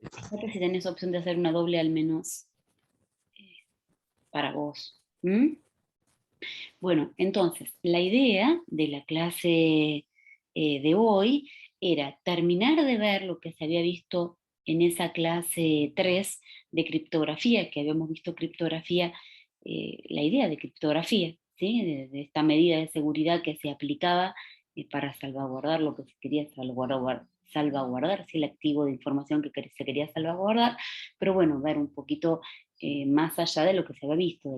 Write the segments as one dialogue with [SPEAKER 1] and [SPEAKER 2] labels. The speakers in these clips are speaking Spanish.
[SPEAKER 1] Fíjate si tenés opción de hacer una doble al menos para vos. ¿Mm? Bueno, entonces, la idea de la clase de hoy era terminar de ver lo que se había visto en esa clase 3 de criptografía, que habíamos visto criptografía, la idea de criptografía, ¿sí? De esta medida de seguridad que se aplicaba para salvaguardar lo que se quería salvaguardar, ¿sí? El activo de información que se quería salvaguardar, pero bueno, ver un poquito más allá de lo que se había visto,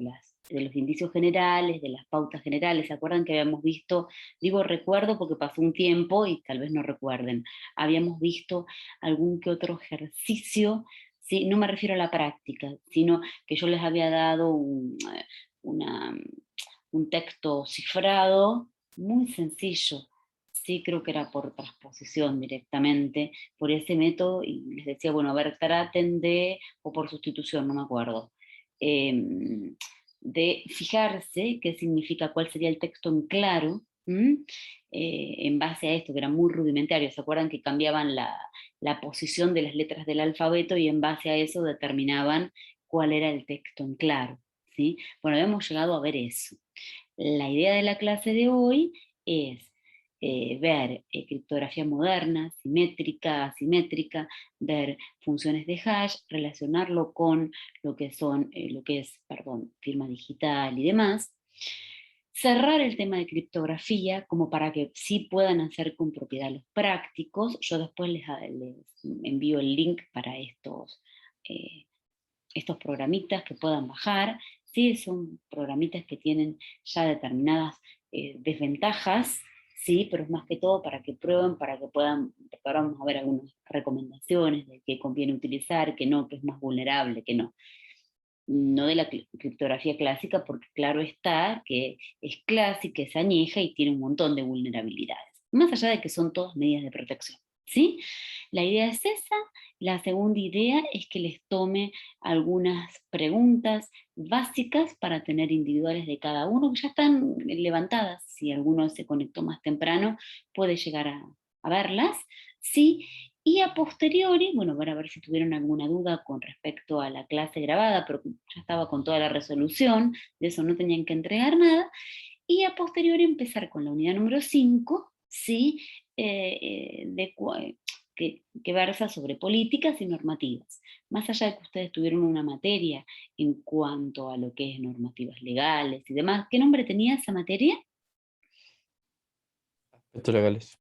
[SPEAKER 1] de los indicios generales, de las pautas generales. ¿Se acuerdan que habíamos visto? Digo recuerdo porque pasó un tiempo y tal vez no recuerden. Habíamos visto algún que otro ejercicio, ¿sí? No me refiero a la práctica, sino que yo les había dado una- un texto cifrado muy sencillo. Sí, creo que era por transposición directamente, por ese método, y les decía, bueno, a ver, traten de, o por sustitución, no me acuerdo, de fijarse qué significa, cuál sería el texto en claro, en base a esto, que era muy rudimentario. ¿Se acuerdan que cambiaban la posición de las letras del alfabeto y en base a eso determinaban cuál era el texto en claro? ¿Sí? Bueno, hemos llegado a ver eso. La idea de la clase de hoy es ver criptografía moderna, simétrica, asimétrica, ver funciones de hash, relacionarlo con lo que perdón, firma digital y demás. Cerrar el tema de criptografía como para que sí puedan hacer con propiedad los prácticos. Yo después les envío el link para eh, estos programitas que puedan bajar. Sí, son programitas que tienen ya determinadas desventajas, sí, pero es más que todo para que prueben, para que puedan, porque ahora vamos a ver algunas recomendaciones de qué conviene utilizar, que no, que es más vulnerable, que no. No de la criptografía clásica, porque claro está que es clásica, es añeja y tiene un montón de vulnerabilidades, más allá de que son todas medidas de protección, ¿sí? La idea es esa. La segunda idea es que les tome algunas preguntas básicas para tener individuales de cada uno, que ya están levantadas. Si alguno se conectó más temprano, puede llegar a verlas, ¿sí? Y a posteriori, bueno, van a ver si tuvieron alguna duda con respecto a la clase grabada, pero ya estaba con toda la resolución, de eso no tenían que entregar nada. Y a posteriori empezar con la unidad número 5, ¿sí? Que versa sobre políticas y normativas. Más allá de que ustedes tuvieron una materia en cuanto a lo que es normativas legales y demás, ¿qué nombre tenía esa materia?
[SPEAKER 2] Aspectos legales.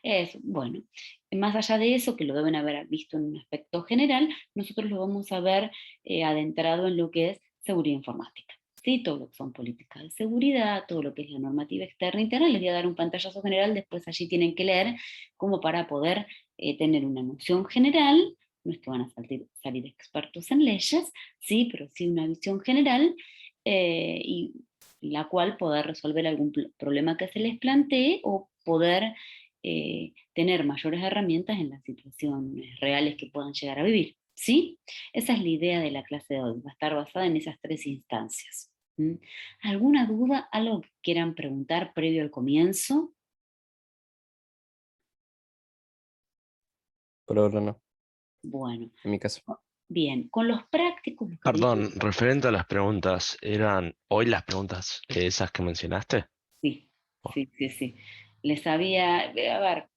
[SPEAKER 1] Es, bueno, más allá de eso, que lo deben haber visto en un aspecto general, nosotros lo vamos a ver adentrado en lo que es seguridad informática. ¿Sí? Todo lo que son políticas de seguridad, todo lo que es la normativa externa e interna. Les voy a dar un pantallazo general, después allí tienen que leer como para poder tener una noción general. No es que van a salir expertos en leyes, sí, pero sí una visión general, y la cual poder resolver algún problema que se les plantee o poder tener mayores herramientas en las situaciones reales que puedan llegar a vivir. ¿Sí? Esa es la idea de la clase de hoy, va a estar basada en esas tres instancias. ¿Mm? ¿Alguna duda, algo que quieran preguntar previo al comienzo?
[SPEAKER 2] Por ahora no,
[SPEAKER 1] Bueno,
[SPEAKER 2] en mi caso.
[SPEAKER 1] bien, con los prácticos, los que
[SPEAKER 3] Perdón, referente a las preguntas, ¿eran hoy las preguntas esas que mencionaste?
[SPEAKER 1] sí,
[SPEAKER 3] Oh,
[SPEAKER 1] sí, sí, sí. Les había, a ver,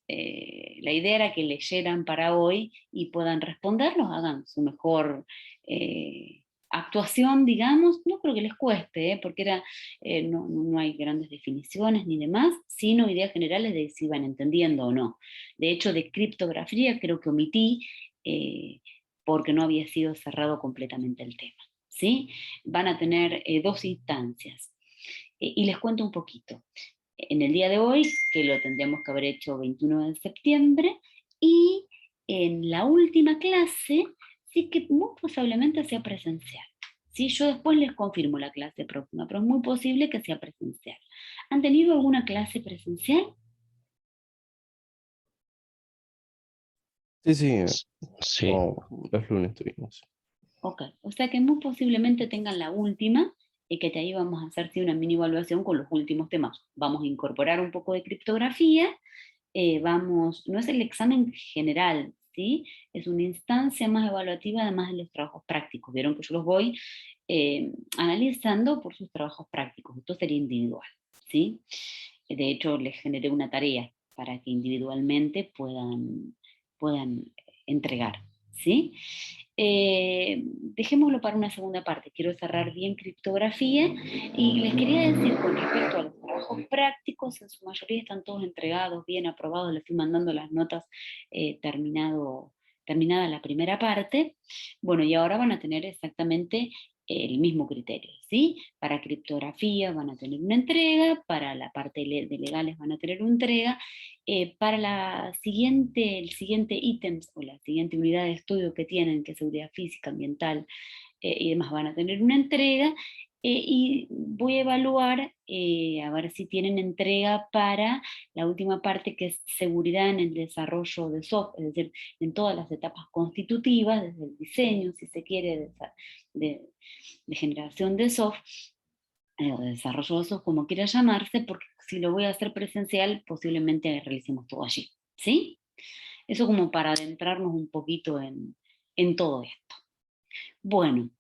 [SPEAKER 1] la idea era que leyeran para hoy y puedan responderlos, hagan su mejor actuación, digamos. No creo que les cueste, porque no hay grandes definiciones ni demás, sino ideas generales de si van entendiendo o no. De hecho, de criptografía creo que omití eh, porque no había sido cerrado completamente el tema. ¿Sí? Van a tener dos instancias. Y les cuento un poquito en el día de hoy, que lo tendríamos que haber hecho 21 de septiembre, y en la última clase, sí que muy posiblemente sea presencial. ¿Sí? Yo después les confirmo la clase próxima, pero es muy posible que sea presencial. ¿Han tenido alguna clase presencial?
[SPEAKER 2] Sí, sí,
[SPEAKER 3] sí,
[SPEAKER 2] como los lunes tuvimos.
[SPEAKER 1] Ok, o sea que muy posiblemente tengan la última y que de ahí vamos a hacer sí, una mini evaluación con los últimos temas. Vamos a incorporar un poco de criptografía, no es el examen general, ¿sí? Es una instancia más evaluativa además de los trabajos prácticos. Vieron que yo los voy analizando por sus trabajos prácticos. Esto sería individual, ¿sí? De hecho, les generé una tarea para que individualmente puedan entregar, ¿sí? Dejémoslo para una segunda parte. Quiero cerrar bien criptografía y les quería decir con respecto a los trabajos prácticos, en su mayoría están todos entregados, bien aprobados, les estoy mandando las notas terminada la primera parte. Bueno, y ahora van a tener exactamente el mismo criterio, ¿sí? Para criptografía van a tener una entrega, para la parte de legales van a tener una entrega, para el siguiente ítem o la siguiente unidad de estudio que tienen, que es seguridad física, ambiental y demás, van a tener una entrega, y voy a evaluar a ver si tienen entrega para la última parte, que es seguridad en el desarrollo de software, es decir, en todas las etapas constitutivas, desde el diseño, si se quiere, de generación de software, de desarrollo de software, como quiera llamarse, porque si lo voy a hacer presencial, posiblemente realicemos todo allí, ¿sí? Eso como para adentrarnos un poquito en todo esto. Bueno,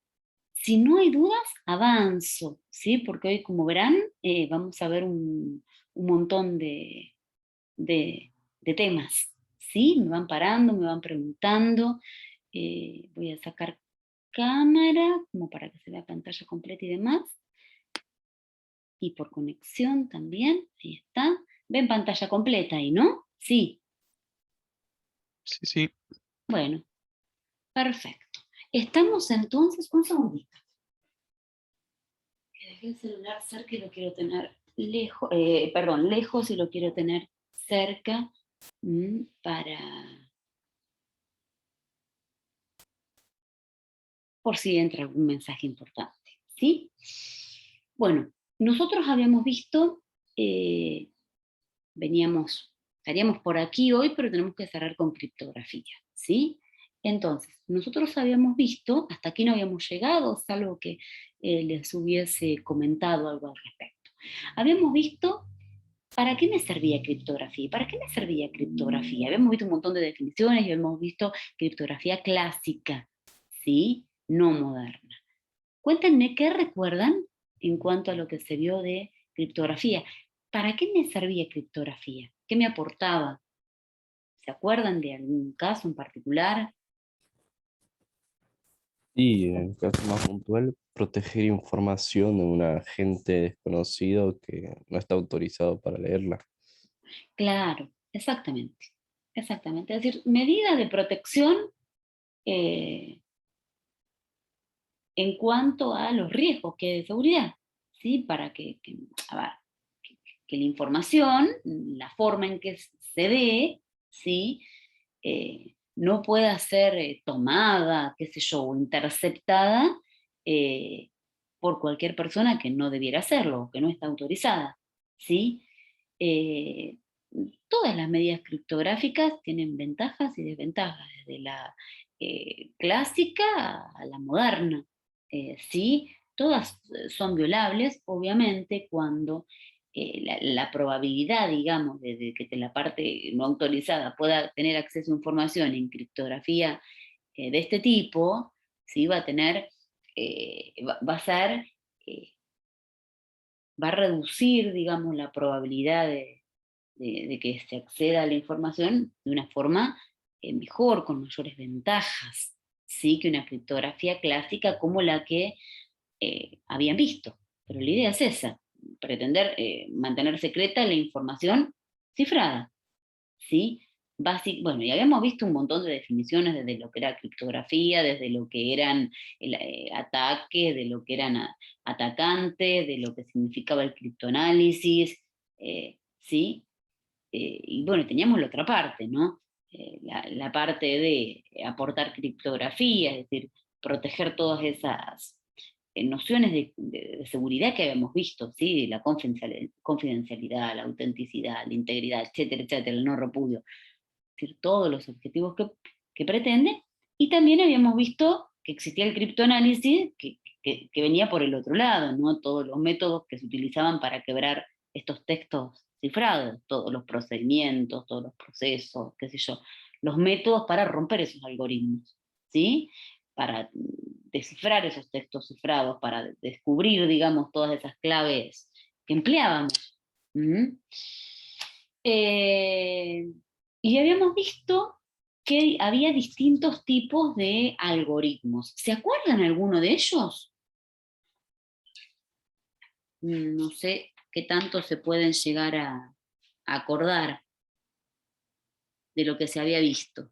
[SPEAKER 1] si no hay dudas, avanzo, ¿sí? Porque hoy, como verán, vamos a ver un montón de temas, ¿sí? Me van parando, me van preguntando. Voy a sacar cámara, como para que se vea pantalla completa y demás. Y por conexión también, ahí está. Ven pantalla completa ahí, ¿no? Sí,
[SPEAKER 3] Sí, sí.
[SPEAKER 1] bueno, perfecto. Estamos entonces, un segundito. Que dejé el celular cerca y lo quiero tener lejos, lejos y lo quiero tener cerca para, por si entra algún mensaje importante, ¿sí? Bueno, nosotros habíamos visto, estaríamos por aquí hoy, pero tenemos que cerrar con criptografía, ¿sí? Entonces, nosotros habíamos visto, hasta aquí no habíamos llegado, salvo que les hubiese comentado algo al respecto. Habíamos visto para qué me servía criptografía. ¿Para qué me servía criptografía? Habíamos visto un montón de definiciones y habíamos visto criptografía clásica, ¿sí? No moderna. Cuéntenme qué recuerdan en cuanto a lo que se vio de criptografía. ¿Para qué me servía criptografía? ¿Qué me aportaba? ¿Se acuerdan de algún caso en particular?
[SPEAKER 2] Y en el caso más puntual, proteger información de un agente desconocido que no está autorizado para leerla.
[SPEAKER 1] Claro, exactamente. Exactamente. Es decir, medida de protección eh, en cuanto a los riesgos que hay de seguridad, ¿sí? Para a ver, que la información, la forma en que se dé, ¿sí? No pueda ser tomada, qué sé yo, o interceptada eh, por cualquier persona que no debiera hacerlo, que no está autorizada, ¿sí? Eh, Todas las medidas criptográficas tienen ventajas y desventajas, desde la clásica a la moderna, ¿sí? Todas son violables, obviamente, cuando la probabilidad, digamos, de que la parte no autorizada pueda tener acceso a información en criptografía de este tipo, ¿sí? Va a tener, va a ser, eh, va a reducir, digamos, la probabilidad de que se acceda a la información de una forma mejor, con mayores ventajas, ¿sí? Que una criptografía clásica como la que habían visto. Pero la idea es esa, pretender mantener secreta la información cifrada, ¿sí? Bueno, y habíamos visto un montón de definiciones desde lo que era criptografía, desde lo que eran ataques, de lo que eran atacantes, de lo que significaba el criptoanálisis, ¿sí? Y bueno, teníamos la otra parte, ¿no? La parte de aportar criptografía, es decir, proteger todas esas nociones de seguridad que habíamos visto, ¿sí? La confidencialidad, la autenticidad, la integridad, etcétera, etcétera, el no repudio, es decir, todos los objetivos que pretende, y también habíamos visto que existía el criptoanálisis que venía por el otro lado, ¿no? Todos los métodos que se utilizaban para quebrar estos textos cifrado, todos los procedimientos, todos los procesos, qué sé yo, los métodos para romper esos algoritmos, ¿sí? Para descifrar esos textos cifrados, para descubrir, digamos, todas esas claves que empleábamos. ¿Mm? Y habíamos visto que había distintos tipos de algoritmos. ¿Se acuerdan alguno de ellos? No sé qué tanto se pueden llegar a acordar de lo que se había visto.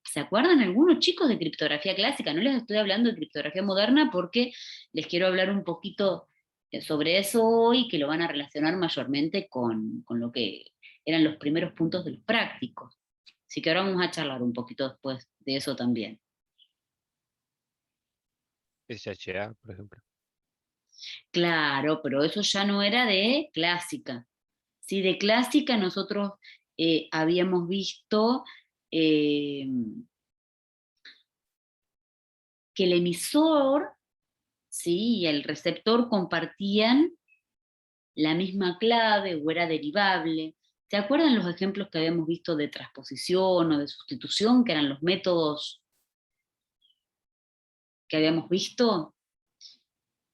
[SPEAKER 1] ¿Se acuerdan algunos, chicos, de criptografía clásica? No les estoy hablando de criptografía moderna porque les quiero hablar un poquito sobre eso hoy, que lo van a relacionar mayormente con lo que eran los primeros puntos de los prácticos. Así que ahora vamos a charlar un poquito después de eso también.
[SPEAKER 4] SHA, por ejemplo.
[SPEAKER 1] Claro, pero eso ya no era de clásica. Sí, de clásica nosotros habíamos visto que el emisor, ¿sí?, y el receptor compartían la misma clave o era derivable. ¿Se acuerdan los ejemplos que habíamos visto de transposición o de sustitución, que eran los métodos que habíamos visto?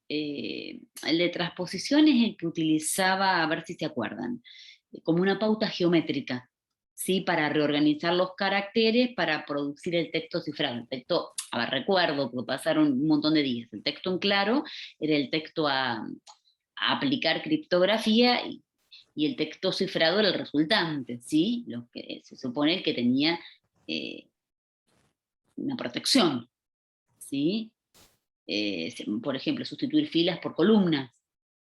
[SPEAKER 1] El de transposición es el que utilizaba, a ver si se acuerdan, como una pauta geométrica, ¿sí? Para reorganizar los caracteres para producir el texto cifrado. El texto, a ver, recuerdo, porque pasaron un montón de días, el texto en claro era el texto a aplicar criptografía y el texto cifrado era el resultante, ¿sí? Lo que se supone que tenía una protección, ¿sí? Por ejemplo, sustituir filas por columnas.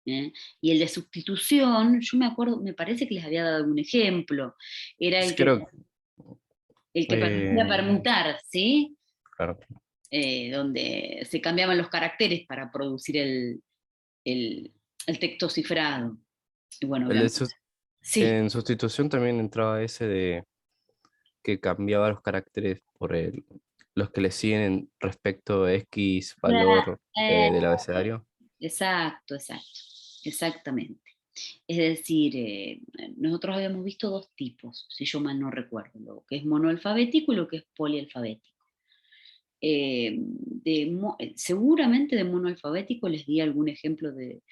[SPEAKER 1] ¿Eh? Y el de sustitución, yo me acuerdo, me parece que les había dado un ejemplo, era
[SPEAKER 2] Creo,
[SPEAKER 1] el que permitía
[SPEAKER 2] eh,
[SPEAKER 1] permutar, ¿sí?
[SPEAKER 2] claro.
[SPEAKER 1] Donde se cambiaban los caracteres para producir el texto cifrado. Y bueno,
[SPEAKER 2] El de
[SPEAKER 1] obviamente. Sí,
[SPEAKER 2] en sustitución también entraba ese de que cambiaba los caracteres por los que le siguen respecto a X
[SPEAKER 1] claro,
[SPEAKER 2] valor del abecedario.
[SPEAKER 1] exacto, exactamente. Es decir, nosotros habíamos visto dos tipos, si yo mal no recuerdo, lo que es monoalfabético y lo que es polialfabético. Seguramente de monoalfabético les di algún ejemplo de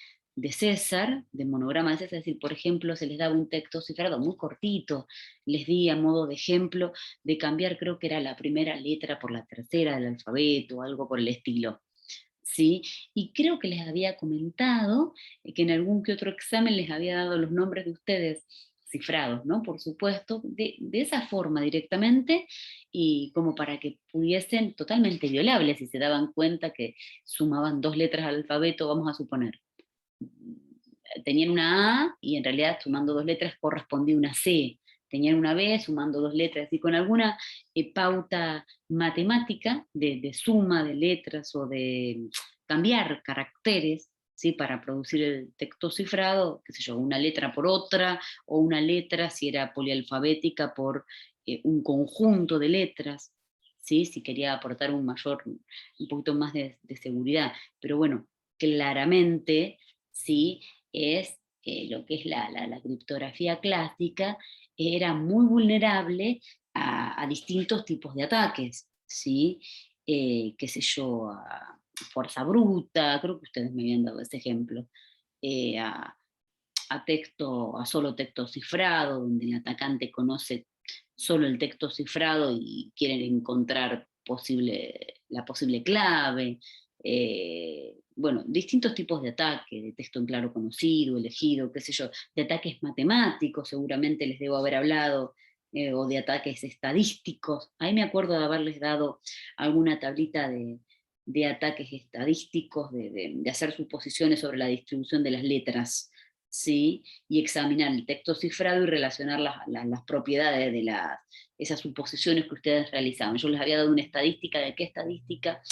[SPEAKER 1] César, de monograma de César, es decir, por ejemplo, se les daba un texto cifrado muy cortito, les di a modo de ejemplo de cambiar, creo que era la primera letra por la tercera del alfabeto, algo por el estilo. ¿Sí? Y creo que les había comentado que en algún que otro examen les había dado los nombres de ustedes cifrados, ¿no? Por supuesto, de esa forma directamente, y como para que pudiesen, totalmente violables, si se daban cuenta que sumaban dos letras al alfabeto, vamos a suponer. Tenían una A y en realidad sumando dos letras correspondía una C. Tenían una B sumando dos letras y con alguna pauta matemática de suma de letras o de cambiar caracteres, ¿sí? Para producir el texto cifrado, qué sé yo, una letra por otra, o una letra, si era polialfabética, por un conjunto de letras, ¿sí? Si quería aportar un poquito más de seguridad. Pero bueno, claramente, ¿sí? Es lo que es la criptografía clásica, era muy vulnerable a distintos tipos de ataques, ¿sí? Qué sé yo, a fuerza bruta, creo que ustedes me habían dado ese ejemplo, eh, a, a solo texto cifrado, donde el atacante conoce solo el texto cifrado y quieren encontrar la posible clave. Bueno, distintos tipos de ataque, de texto en claro conocido, elegido, qué sé yo, de ataques matemáticos, seguramente les debo haber hablado, o de ataques estadísticos. Ahí me acuerdo de haberles dado alguna tablita de ataques estadísticos, de hacer suposiciones sobre la distribución de las letras, ¿sí? Y examinar el texto cifrado y relacionar las propiedades de esas suposiciones que ustedes realizaban. Yo les había dado una estadística, ¿de qué estadística?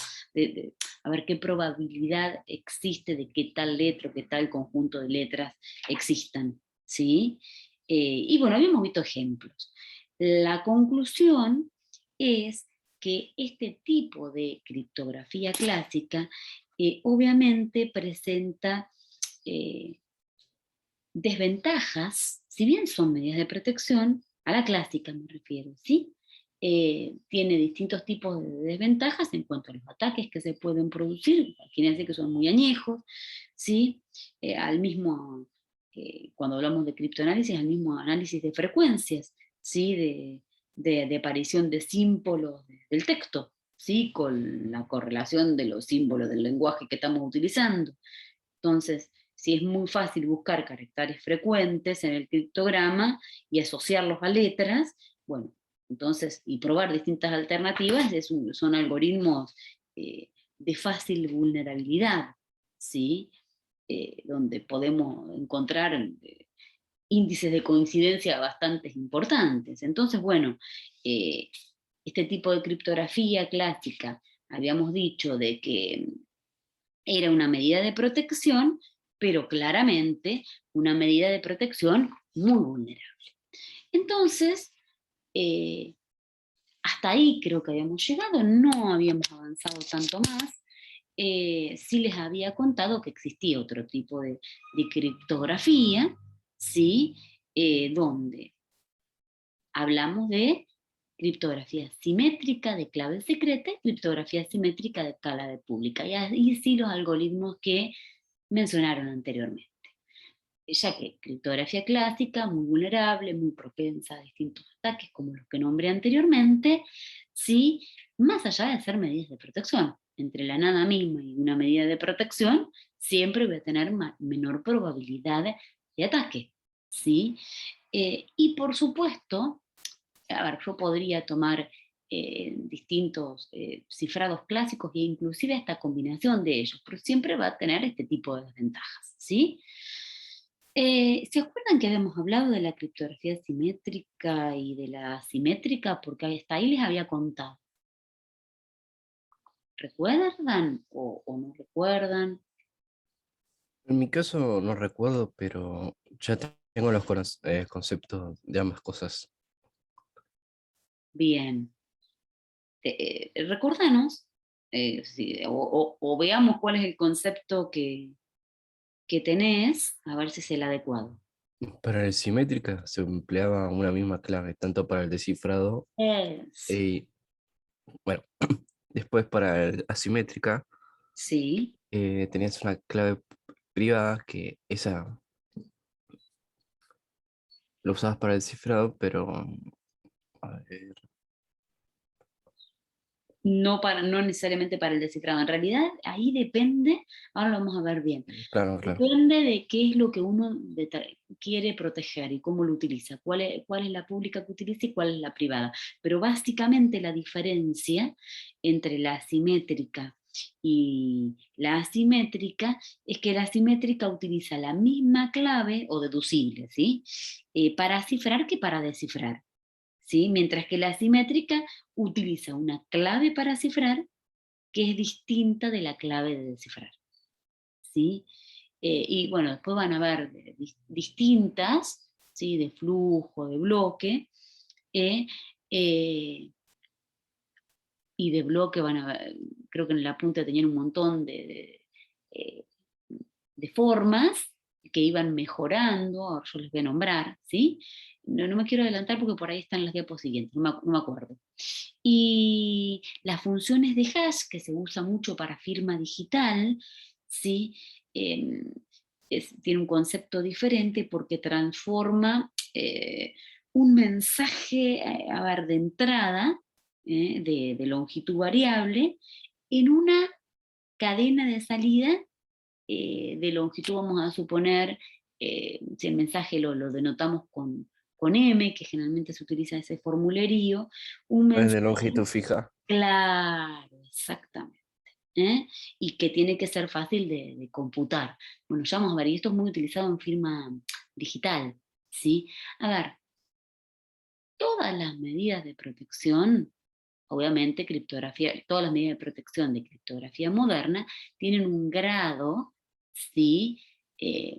[SPEAKER 1] A ver qué probabilidad existe de que tal letra o que tal conjunto de letras existan, ¿sí? Y bueno, habíamos visto ejemplos. La conclusión es que este tipo de criptografía clásica obviamente presenta desventajas, si bien son medidas de protección, a la clásica me refiero, ¿sí? Tiene distintos tipos de desventajas en cuanto a los ataques que se pueden producir, imagínense que son muy añejos, ¿sí? Al mismo, cuando hablamos de criptoanálisis, al mismo análisis de frecuencias, ¿sí? De aparición de símbolos del texto, ¿sí? Con la correlación de los símbolos del lenguaje que estamos utilizando. Entonces, si es muy fácil buscar caracteres frecuentes en el criptograma y asociarlos a letras, bueno, entonces, y probar distintas alternativas, son algoritmos de fácil vulnerabilidad, ¿sí? Donde podemos encontrar índices de coincidencia bastante importantes. Entonces, bueno, este tipo de criptografía clásica, habíamos dicho de que era una medida de protección, pero claramente una medida de protección muy vulnerable. Entonces, hasta ahí creo que habíamos llegado, no habíamos avanzado tanto más. Sí les había contado que existía otro tipo de criptografía, ¿sí? Donde hablamos de criptografía simétrica de clave secreta y criptografía simétrica de clave pública. Y ahí sí los algoritmos que mencionaron anteriormente. Ya que criptografía clásica, muy vulnerable, muy propensa a distintos ataques como los que nombré anteriormente, sí, más allá de ser medidas de protección. Entre la nada misma y una medida de protección, siempre voy a tener menor probabilidad de ataque, ¿sí? Y por supuesto, a ver, yo podría tomar distintos cifrados clásicos e inclusive esta combinación de ellos, pero siempre va a tener este tipo de desventajas, ¿sí? ¿Se acuerdan que habíamos hablado de la criptografía simétrica y de la asimétrica? Porque hasta ahí les había contado. ¿Recuerdan o no recuerdan?
[SPEAKER 2] En mi caso no recuerdo, pero ya tengo los conceptos de ambas cosas.
[SPEAKER 1] Bien. Recordanos, o veamos cuál es el concepto que tenés, a ver si es el adecuado.
[SPEAKER 2] Para la simétrica se empleaba una misma clave, tanto para el descifrado
[SPEAKER 1] Es.
[SPEAKER 2] y, bueno, después para la asimétrica
[SPEAKER 1] Sí.
[SPEAKER 2] tenías una clave privada que esa lo usabas para el descifrado, pero a ver,
[SPEAKER 1] No necesariamente para el descifrado. En realidad, ahí depende, ahora lo vamos a ver bien.
[SPEAKER 2] claro, claro.
[SPEAKER 1] Depende de qué es lo que uno quiere proteger y cómo lo utiliza, cuál es la pública que utiliza y cuál es la privada. Pero básicamente la diferencia entre la asimétrica y la asimétrica es que la asimétrica utiliza la misma clave o deducible, ¿sí? Para cifrar que para descifrar, ¿sí? Mientras que la asimétrica utiliza una clave para cifrar que es distinta de la clave de descifrar, ¿sí? Y bueno, después van a ver distintas, ¿sí? De flujo, de bloque, eh, eh, y de bloque van a ver, creo que en la punta tenían un montón eh, de formas que iban mejorando, ahora yo les voy a nombrar, ¿sí? No me quiero adelantar porque por ahí están las diapositivas siguientes, no me acuerdo. Y las funciones de hash, que se usa mucho para firma digital, ¿sí? Eh, tiene un concepto diferente porque transforma un mensaje, a ver, de entrada, de longitud variable, en una cadena de salida de longitud, vamos a suponer, si el mensaje lo denotamos con M, que generalmente se utiliza ese formulario, un
[SPEAKER 2] No es de
[SPEAKER 1] mensaje
[SPEAKER 2] longitud fija.
[SPEAKER 1] claro, exactamente. ¿Eh? Y que tiene que ser fácil de computar. Bueno, ya vamos a ver, y esto es muy utilizado en firma digital, ¿sí? A ver, todas las medidas de protección, obviamente criptografía, todas las medidas de protección de criptografía moderna tienen un grado, ¿sí? Eh,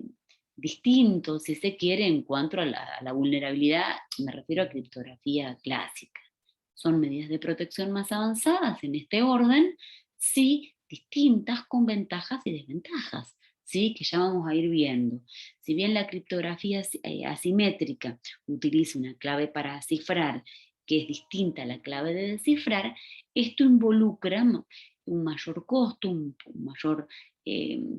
[SPEAKER 1] distinto, si se quiere, en cuanto a la vulnerabilidad, me refiero a criptografía clásica, son medidas de protección más avanzadas en este orden, sí, distintas con ventajas y desventajas, ¿sí? Que ya vamos a ir viendo. Si bien la criptografía asimétrica utiliza una clave para cifrar que es distinta a la clave de descifrar, esto involucra un mayor costo, un mayor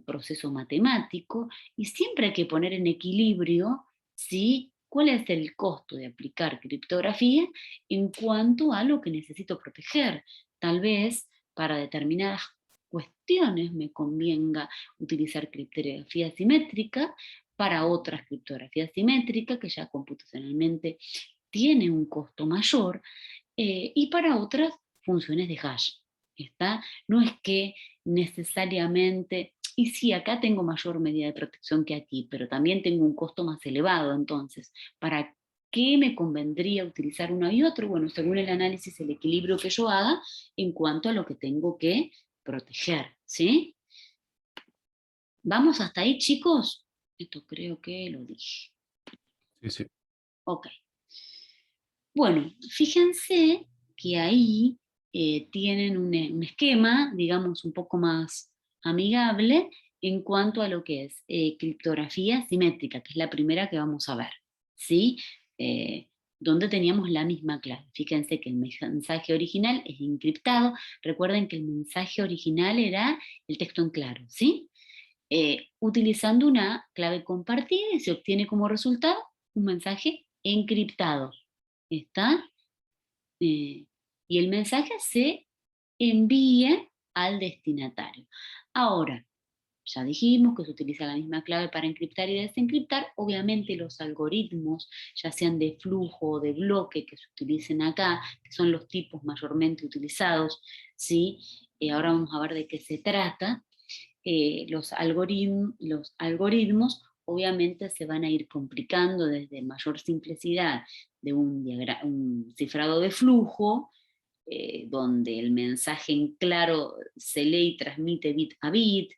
[SPEAKER 1] proceso matemático, y siempre hay que poner en equilibrio, ¿sí?, cuál es el costo de aplicar criptografía en cuanto a lo que necesito proteger. Tal vez para determinadas cuestiones me convenga utilizar criptografía simétrica, para otras criptografía simétrica que ya computacionalmente tiene un costo mayor, y para otras funciones de hash. ¿Está? No es que necesariamente, y sí, acá tengo mayor medida de protección que aquí, pero también tengo un costo más elevado, entonces, ¿para qué me convendría utilizar uno y otro? Bueno, según el análisis, el equilibrio que yo haga en cuanto a lo que tengo que proteger, ¿sí? ¿Vamos hasta ahí, chicos? Esto creo que lo dije.
[SPEAKER 2] Sí, sí.
[SPEAKER 1] Ok. Bueno, fíjense que ahí tienen un esquema, digamos, un poco más amigable en cuanto a lo que es criptografía simétrica, que es la primera que vamos a ver, ¿sí? Donde teníamos la misma clave. Fíjense que el mensaje original es encriptado. Recuerden que el mensaje original era el texto en claro, ¿sí? Utilizando una clave compartida, y se obtiene como resultado un mensaje encriptado. ¿Está? Y el mensaje se envía al destinatario. Ahora, ya dijimos que se utiliza la misma clave para encriptar y desencriptar. Obviamente los algoritmos, ya sean de flujo o de bloque que se utilicen acá, que son los tipos mayormente utilizados, ¿sí? Ahora vamos a ver de qué se trata. Los algoritmos obviamente se van a ir complicando desde mayor simplicidad de un cifrado de flujo, donde el mensaje en claro se lee y transmite bit a bit,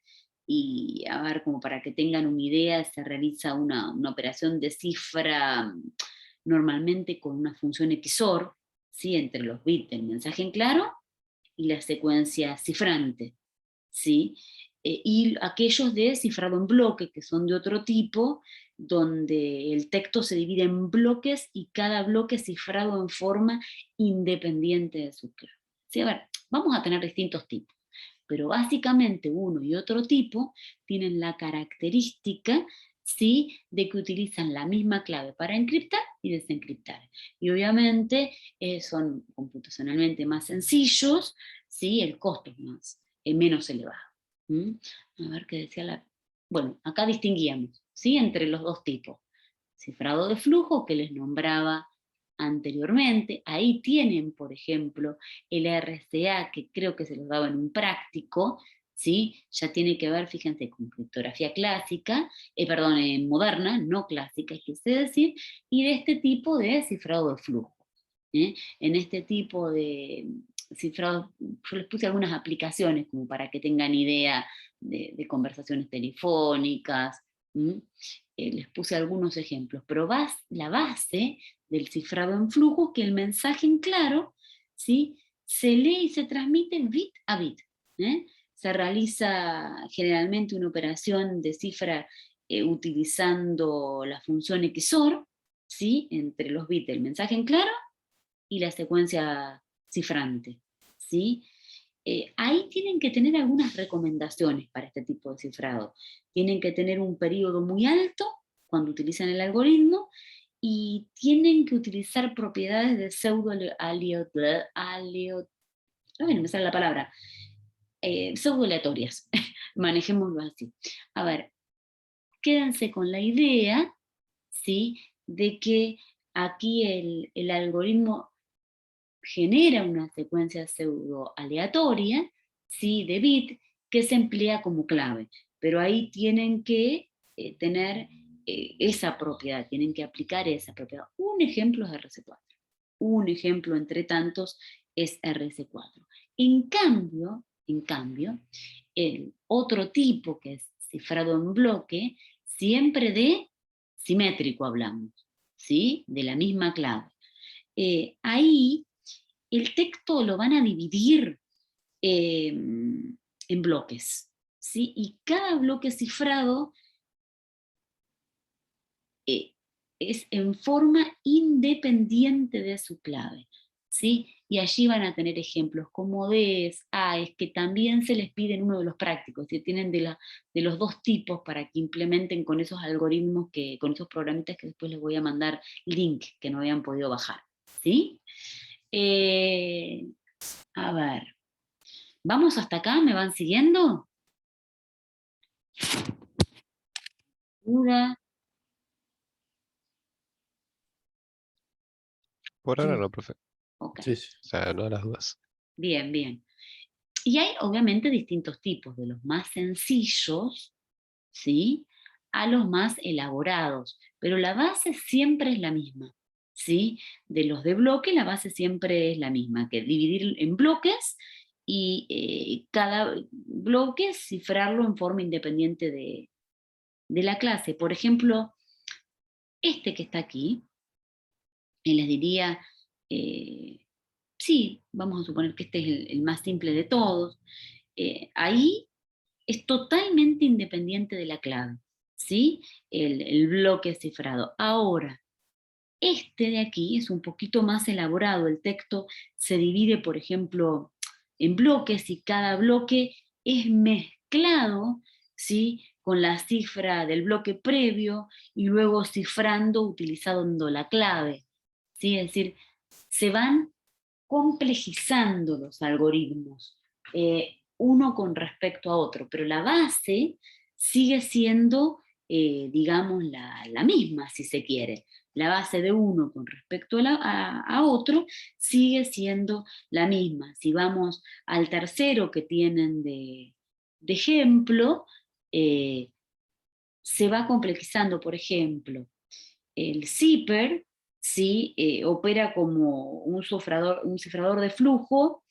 [SPEAKER 1] y a ver, como para que tengan una idea, se realiza una operación de cifra normalmente con una función XOR, ¿sí?, entre los bits del mensaje en claro y la secuencia cifrante, ¿sí? Y aquellos de cifrado en bloque, que son de otro tipo, donde el texto se divide en bloques y cada bloque es cifrado en forma independiente de su clave. ¿Sí? A ver, vamos a tener distintos tipos, pero básicamente uno y otro tipo tienen la característica, ¿sí?, de que utilizan la misma clave para encriptar y desencriptar. Y obviamente son computacionalmente más sencillos, ¿sí?, el costo es menos elevado. A ver qué decía la... Bueno, acá distinguíamos, ¿sí?, entre los dos tipos. Cifrado de flujo, que les nombraba anteriormente. Ahí tienen, por ejemplo, el RCA, que creo que se los daba en un práctico, ¿sí? Ya tiene que ver, fíjense, con criptografía clásica, moderna, no clásica, quise decir, y de este tipo de cifrado de flujo. En este tipo de cifrado, yo les puse algunas aplicaciones como para que tengan idea de conversaciones telefónicas. Les puse algunos ejemplos, pero la base del cifrado en flujo es que el mensaje en claro, ¿sí?, se lee y se transmite bit a bit. Se realiza generalmente una operación de cifra utilizando la función XOR, ¿sí?, entre los bits del mensaje en claro y la secuencia cifrante, ¿sí? Ahí tienen que tener algunas recomendaciones para este tipo de cifrado. Tienen que tener un periodo muy alto cuando utilizan el algoritmo, y tienen que utilizar propiedades de me sale la palabra, pseudo aleatorias, manejémoslo así. A ver, quédense con la idea, ¿sí?, de que aquí el algoritmo genera una secuencia pseudo aleatoria, ¿sí?, de bit, que se emplea como clave. Pero ahí tienen que tener esa propiedad, tienen que aplicar esa propiedad. Un ejemplo es RC4. Un ejemplo entre tantos es RC4. En cambio, el otro tipo, que es cifrado en bloque, siempre de simétrico hablamos, ¿sí?, de la misma clave. Ahí el texto lo van a dividir en bloques, ¿sí? Y cada bloque cifrado es en forma independiente de su clave, ¿sí? Y allí van a tener ejemplos como DES, AES, que también se les pide en uno de los prácticos, que tienen de los dos tipos para que implementen con esos algoritmos, con esos programitas que después les voy a mandar link que no habían podido bajar, ¿sí? A ver, ¿vamos hasta acá? ¿Me van siguiendo? ¿Duda?
[SPEAKER 4] Por ahora no, profe.
[SPEAKER 1] Ok.
[SPEAKER 2] Sí, sí.
[SPEAKER 4] O sea, no las dudas.
[SPEAKER 1] Bien, bien. Y hay obviamente distintos tipos, de los más sencillos, ¿sí? A los más elaborados, pero la base siempre es la misma, ¿sí? De los de bloque la base siempre es la misma, que dividir en bloques y cada bloque cifrarlo en forma independiente de la clase. Por ejemplo, este que está aquí, les diría, sí, vamos a suponer que este es el más simple de todos, ahí es totalmente independiente de la clave, ¿sí? El bloque cifrado. Ahora, este de aquí es un poquito más elaborado, el texto se divide, por ejemplo, en bloques y cada bloque es mezclado, ¿sí? Con la cifra del bloque previo y luego cifrando utilizando la clave, ¿sí? Es decir, se van complejizando los algoritmos, uno con respecto a otro, pero la base sigue siendo, digamos, la misma, si se quiere. La base de uno con respecto a otro sigue siendo la misma. Si vamos al tercero que tienen de ejemplo, se va complejizando, por ejemplo, el zipper, ¿sí? Opera como un cifrador de flujo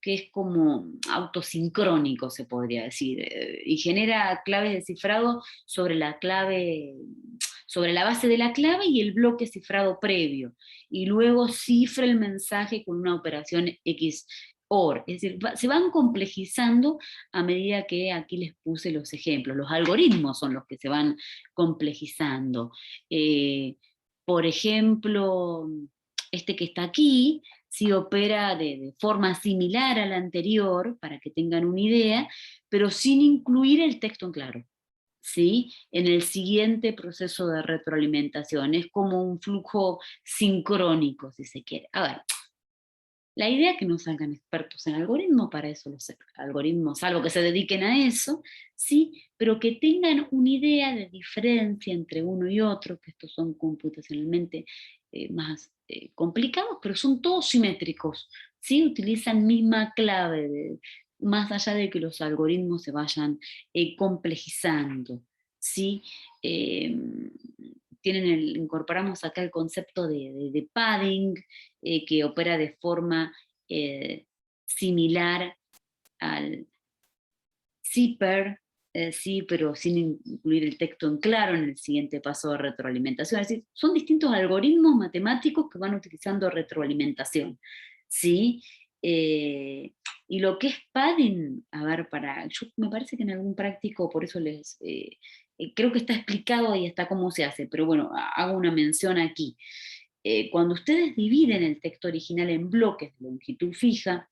[SPEAKER 1] que es como autosincrónico, se podría decir, y genera claves de cifrado sobre la clave, sobre la base de la clave y el bloque cifrado previo, y luego cifra el mensaje con una operación XOR, es decir, se van complejizando a medida que aquí les puse los ejemplos. Los algoritmos son los que se van complejizando. Por ejemplo, este que está aquí, sí opera de forma similar a la anterior, para que tengan una idea, pero sin incluir el texto en claro, ¿sí? En el siguiente proceso de retroalimentación. Es como un flujo sincrónico, si se quiere. A ver, la idea es que no salgan expertos en algoritmos, para eso los algoritmos, salvo que se dediquen a eso, ¿sí? Pero que tengan una idea de diferencia entre uno y otro, que estos son computacionalmente más complicados, pero son todos simétricos, ¿sí? Utilizan misma clave, más allá de que los algoritmos se vayan complejizando, ¿sí? Incorporamos acá el concepto de padding, que opera de forma similar al zipper, sí, pero sin incluir el texto en claro en el siguiente paso de retroalimentación. Es decir, son distintos algoritmos matemáticos que van utilizando retroalimentación, ¿sí? Y lo que es padding, a ver, me parece que en algún práctico, por eso creo que está explicado y está cómo se hace, pero bueno, hago una mención aquí. Cuando ustedes dividen el texto original en bloques de longitud fija,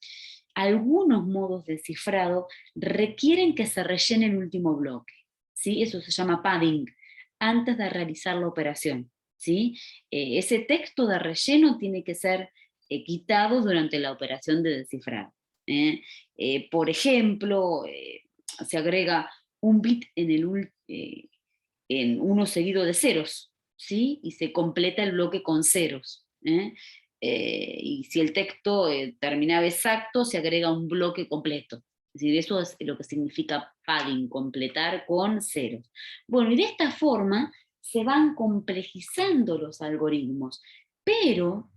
[SPEAKER 1] algunos modos de cifrado requieren que se rellene el último bloque, ¿sí? Eso se llama padding, antes de realizar la operación, ¿sí? Ese texto de relleno tiene que ser quitado durante la operación de descifrado. Por ejemplo, se agrega un bit en uno seguido de ceros, ¿sí? Y se completa el bloque con ceros. Y si el texto terminaba exacto, se agrega un bloque completo. Es decir, eso es lo que significa padding, completar con ceros. Bueno, y de esta forma se van complejizando los algoritmos, pero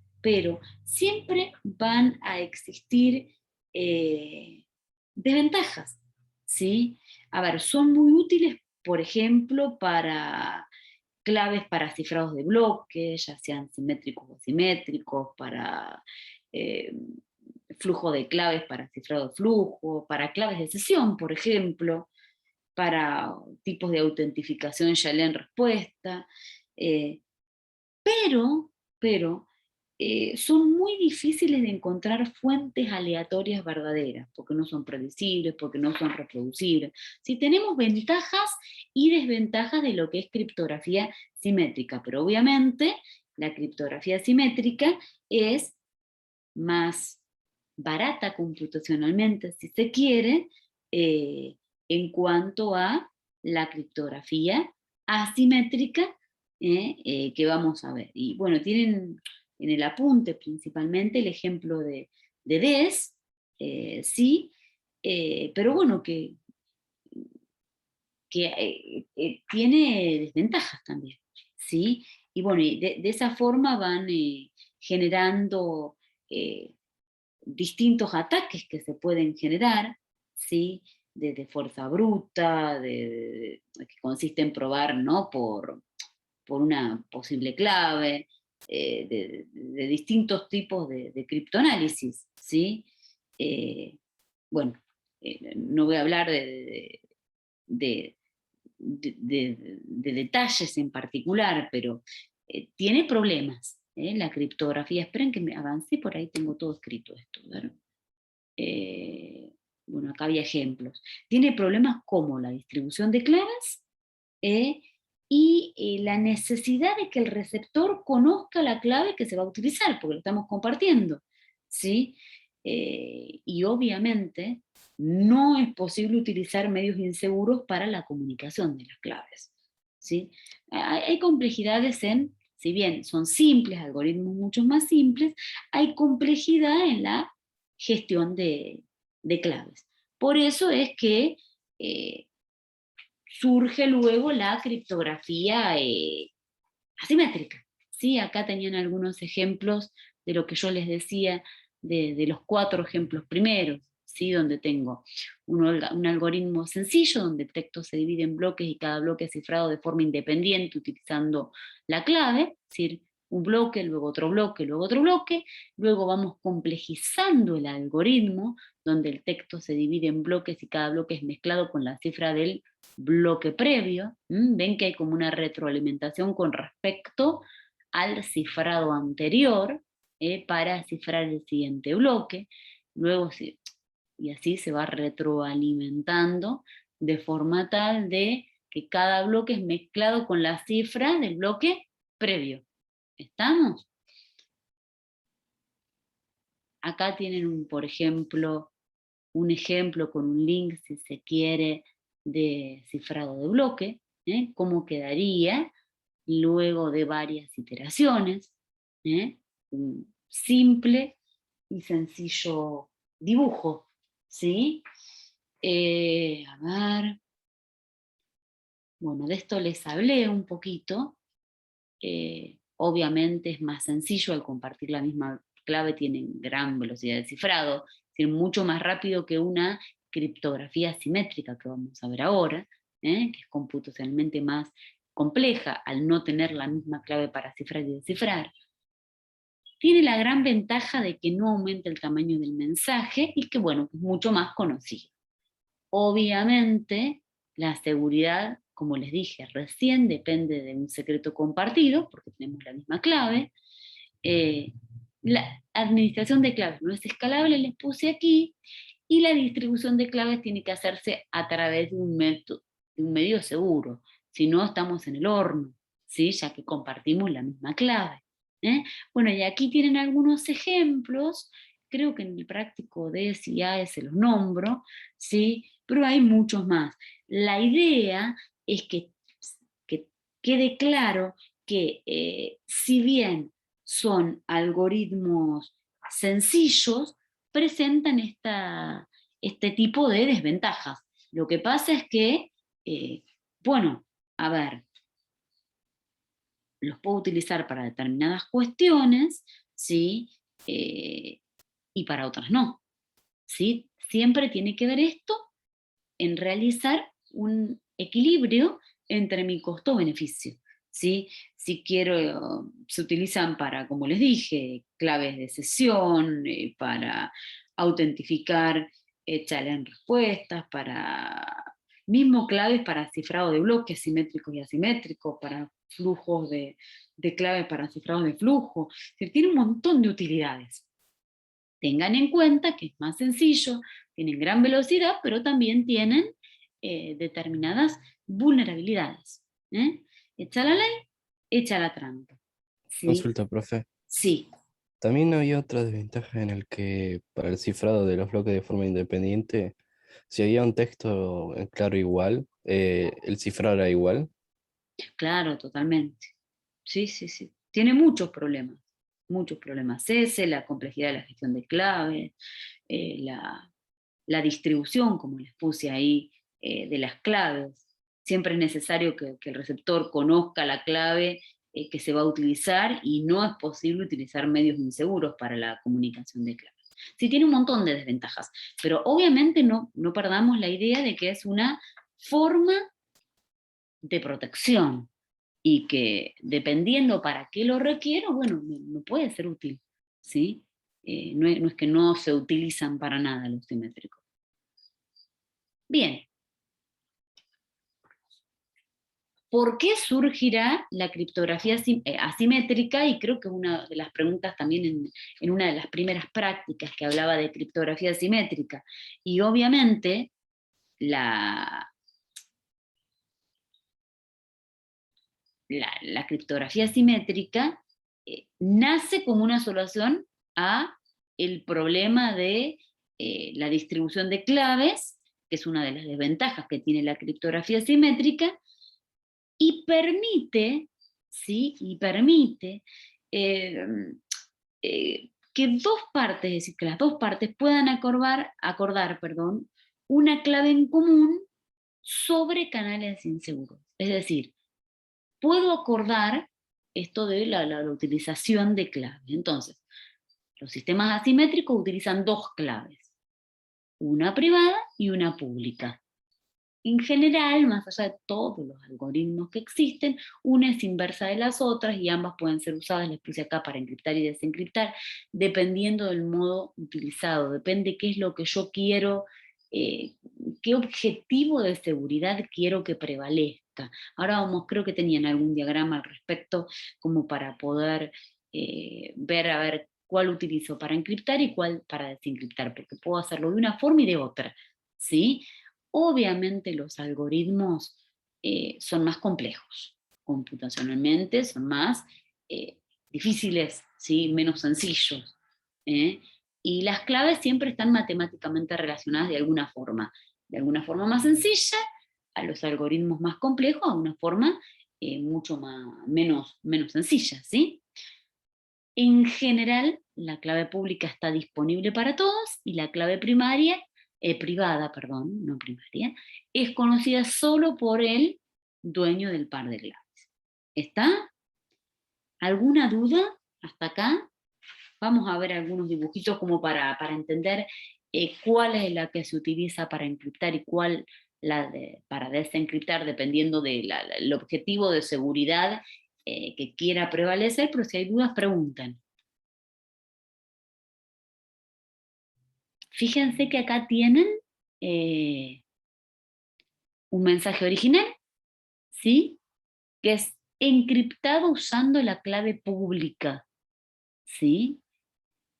[SPEAKER 1] siempre van a existir desventajas, ¿sí? A ver, son muy útiles, por ejemplo, para claves para cifrados de bloques, ya sean simétricos o asimétricos, para flujo de claves para cifrado de flujo, para claves de sesión, por ejemplo, para tipos de autentificación ya leen respuesta, pero son muy difíciles de encontrar fuentes aleatorias verdaderas, porque no son predecibles, porque no son reproducibles. Si tenemos ventajas y desventajas de lo que es criptografía simétrica, pero obviamente la criptografía simétrica es más barata computacionalmente, si se quiere, en cuanto a la criptografía asimétrica que vamos a ver. Y bueno, tienen en el apunte principalmente el ejemplo de DES, sí, pero bueno, que tiene desventajas también, ¿sí? Y bueno, y de esa forma van generando distintos ataques que se pueden generar, ¿sí? De fuerza bruta, que consiste en probar, ¿no? por una posible clave, de distintos tipos de criptoanálisis, ¿sí? Bueno, no voy a hablar de, de detalles en particular, pero tiene problemas. La criptografía, esperen que me avancé, por ahí tengo todo escrito esto, ¿verdad? Bueno, acá había ejemplos. Tiene problemas como la distribución de claves y la necesidad de que el receptor conozca la clave que se va a utilizar, porque lo estamos compartiendo, ¿sí? Y obviamente no es posible utilizar medios inseguros para la comunicación de las claves, ¿sí? Hay complejidades si bien son simples, algoritmos mucho más simples, hay complejidad en la gestión de claves. Por eso es que surge luego la criptografía asimétrica, ¿sí? Acá tenían algunos ejemplos de lo que yo les decía, de los 4 ejemplos primeros, ¿sí? Donde tengo un algoritmo sencillo, donde el texto se divide en bloques y cada bloque es cifrado de forma independiente utilizando la clave, es decir, un bloque, luego otro bloque, luego otro bloque, luego vamos complejizando el algoritmo, donde el texto se divide en bloques y cada bloque es mezclado con la cifra del bloque previo. Ven que hay como una retroalimentación con respecto al cifrado anterior para cifrar el siguiente bloque. Luego, y así se va retroalimentando de forma tal de que cada bloque es mezclado con la cifra del bloque previo. ¿Estamos? Acá tienen, por ejemplo, un ejemplo con un link, si se quiere, de cifrado de bloque, cómo quedaría luego de varias iteraciones, un simple y sencillo dibujo, ¿sí? A ver, bueno, de esto les hablé un poquito, obviamente es más sencillo al compartir la misma clave, tienen gran velocidad de cifrado, es decir, mucho más rápido que una criptografía simétrica que vamos a ver ahora, que es computacionalmente más compleja al no tener la misma clave para cifrar y descifrar. Tiene la gran ventaja de que no aumenta el tamaño del mensaje y que, bueno, es mucho más conocido. Obviamente, la seguridad, como les dije recién, depende de un secreto compartido, porque tenemos la misma clave. La administración de claves no es escalable, les puse aquí, y la distribución de claves tiene que hacerse a través de un medio seguro, si no estamos en el horno, ¿sí? Ya que compartimos la misma clave. Bueno, y aquí tienen algunos ejemplos, creo que en el práctico de SIAE se los nombro, ¿sí? Pero hay muchos más. La idea es que quede claro que si bien son algoritmos sencillos, presentan este tipo de desventajas. Lo que pasa es que, bueno, a ver, los puedo utilizar para determinadas cuestiones, ¿sí? Y para otras no, ¿sí? Siempre tiene que ver esto en realizar un equilibrio entre mi costo-beneficio, ¿sí? Si quiero, se utilizan para, como les dije, claves de sesión, para autentificar challenge respuestas, mismo claves para cifrado de bloques simétricos y asimétricos, para flujos de claves para cifrado de flujo. Tiene un montón de utilidades. Tengan en cuenta que es más sencillo, tienen gran velocidad, pero también tienen determinadas vulnerabilidades. Echa la ley, echa la trampa. ¿Sí?
[SPEAKER 2] Consulta, profe.
[SPEAKER 1] Sí.
[SPEAKER 2] También había otra desventaja en el que para el cifrado de los bloques de forma independiente, si había un texto en claro igual, el cifrado era igual.
[SPEAKER 1] Claro, totalmente. Sí, sí, sí. Tiene muchos problemas. Muchos problemas. Ese, la complejidad de la gestión de claves, la distribución, como les puse ahí, de las claves. Siempre es necesario que el receptor conozca la clave que se va a utilizar y no es posible utilizar medios inseguros para la comunicación de claves. Sí, tiene un montón de desventajas, pero obviamente no perdamos la idea de que es una forma de protección y que dependiendo para qué lo requiero, bueno, no puede ser útil, ¿sí? No es que no se utilizan para nada los simétricos. Bien. ¿Por qué surgirá la criptografía asimétrica? Y creo que es una de las preguntas también en una de las primeras prácticas que hablaba de criptografía asimétrica. Y obviamente la criptografía asimétrica nace como una solución a el problema de la distribución de claves, que es una de las desventajas que tiene la criptografía asimétrica, y permite, ¿sí? Y permite que dos partes, es decir, que las dos partes puedan acordar, una clave en común sobre canales inseguros. Es decir, puedo acordar esto de la utilización de claves. Entonces, los sistemas asimétricos utilizan dos claves, una privada y una pública. En general, más allá de todos los algoritmos que existen, una es inversa de las otras y ambas pueden ser usadas, les puse acá, para encriptar y desencriptar, dependiendo del modo utilizado, depende qué es lo que yo quiero, qué objetivo de seguridad quiero que prevalezca. Ahora creo que tenían algún diagrama al respecto como para poder ver a ver cuál utilizo para encriptar y cuál para desencriptar, porque puedo hacerlo de una forma y de otra, ¿sí? Obviamente los algoritmos son más complejos, computacionalmente son más difíciles, ¿sí? Menos sencillos. Y las claves siempre están matemáticamente relacionadas de alguna forma más sencilla, a los algoritmos más complejos, a una forma mucho menos sencilla, ¿sí? En general, la clave pública está disponible para todos y la clave privada, no primaria, es conocida solo por el dueño del par de claves. ¿Está? ¿Alguna duda hasta acá? Vamos a ver algunos dibujitos como para entender cuál es la que se utiliza para encriptar y cuál para desencriptar, dependiendo del objetivo de seguridad que quiera prevalecer, pero si hay dudas, pregunten. Fíjense que acá tienen un mensaje original, ¿sí? Que es encriptado usando la clave pública, ¿sí?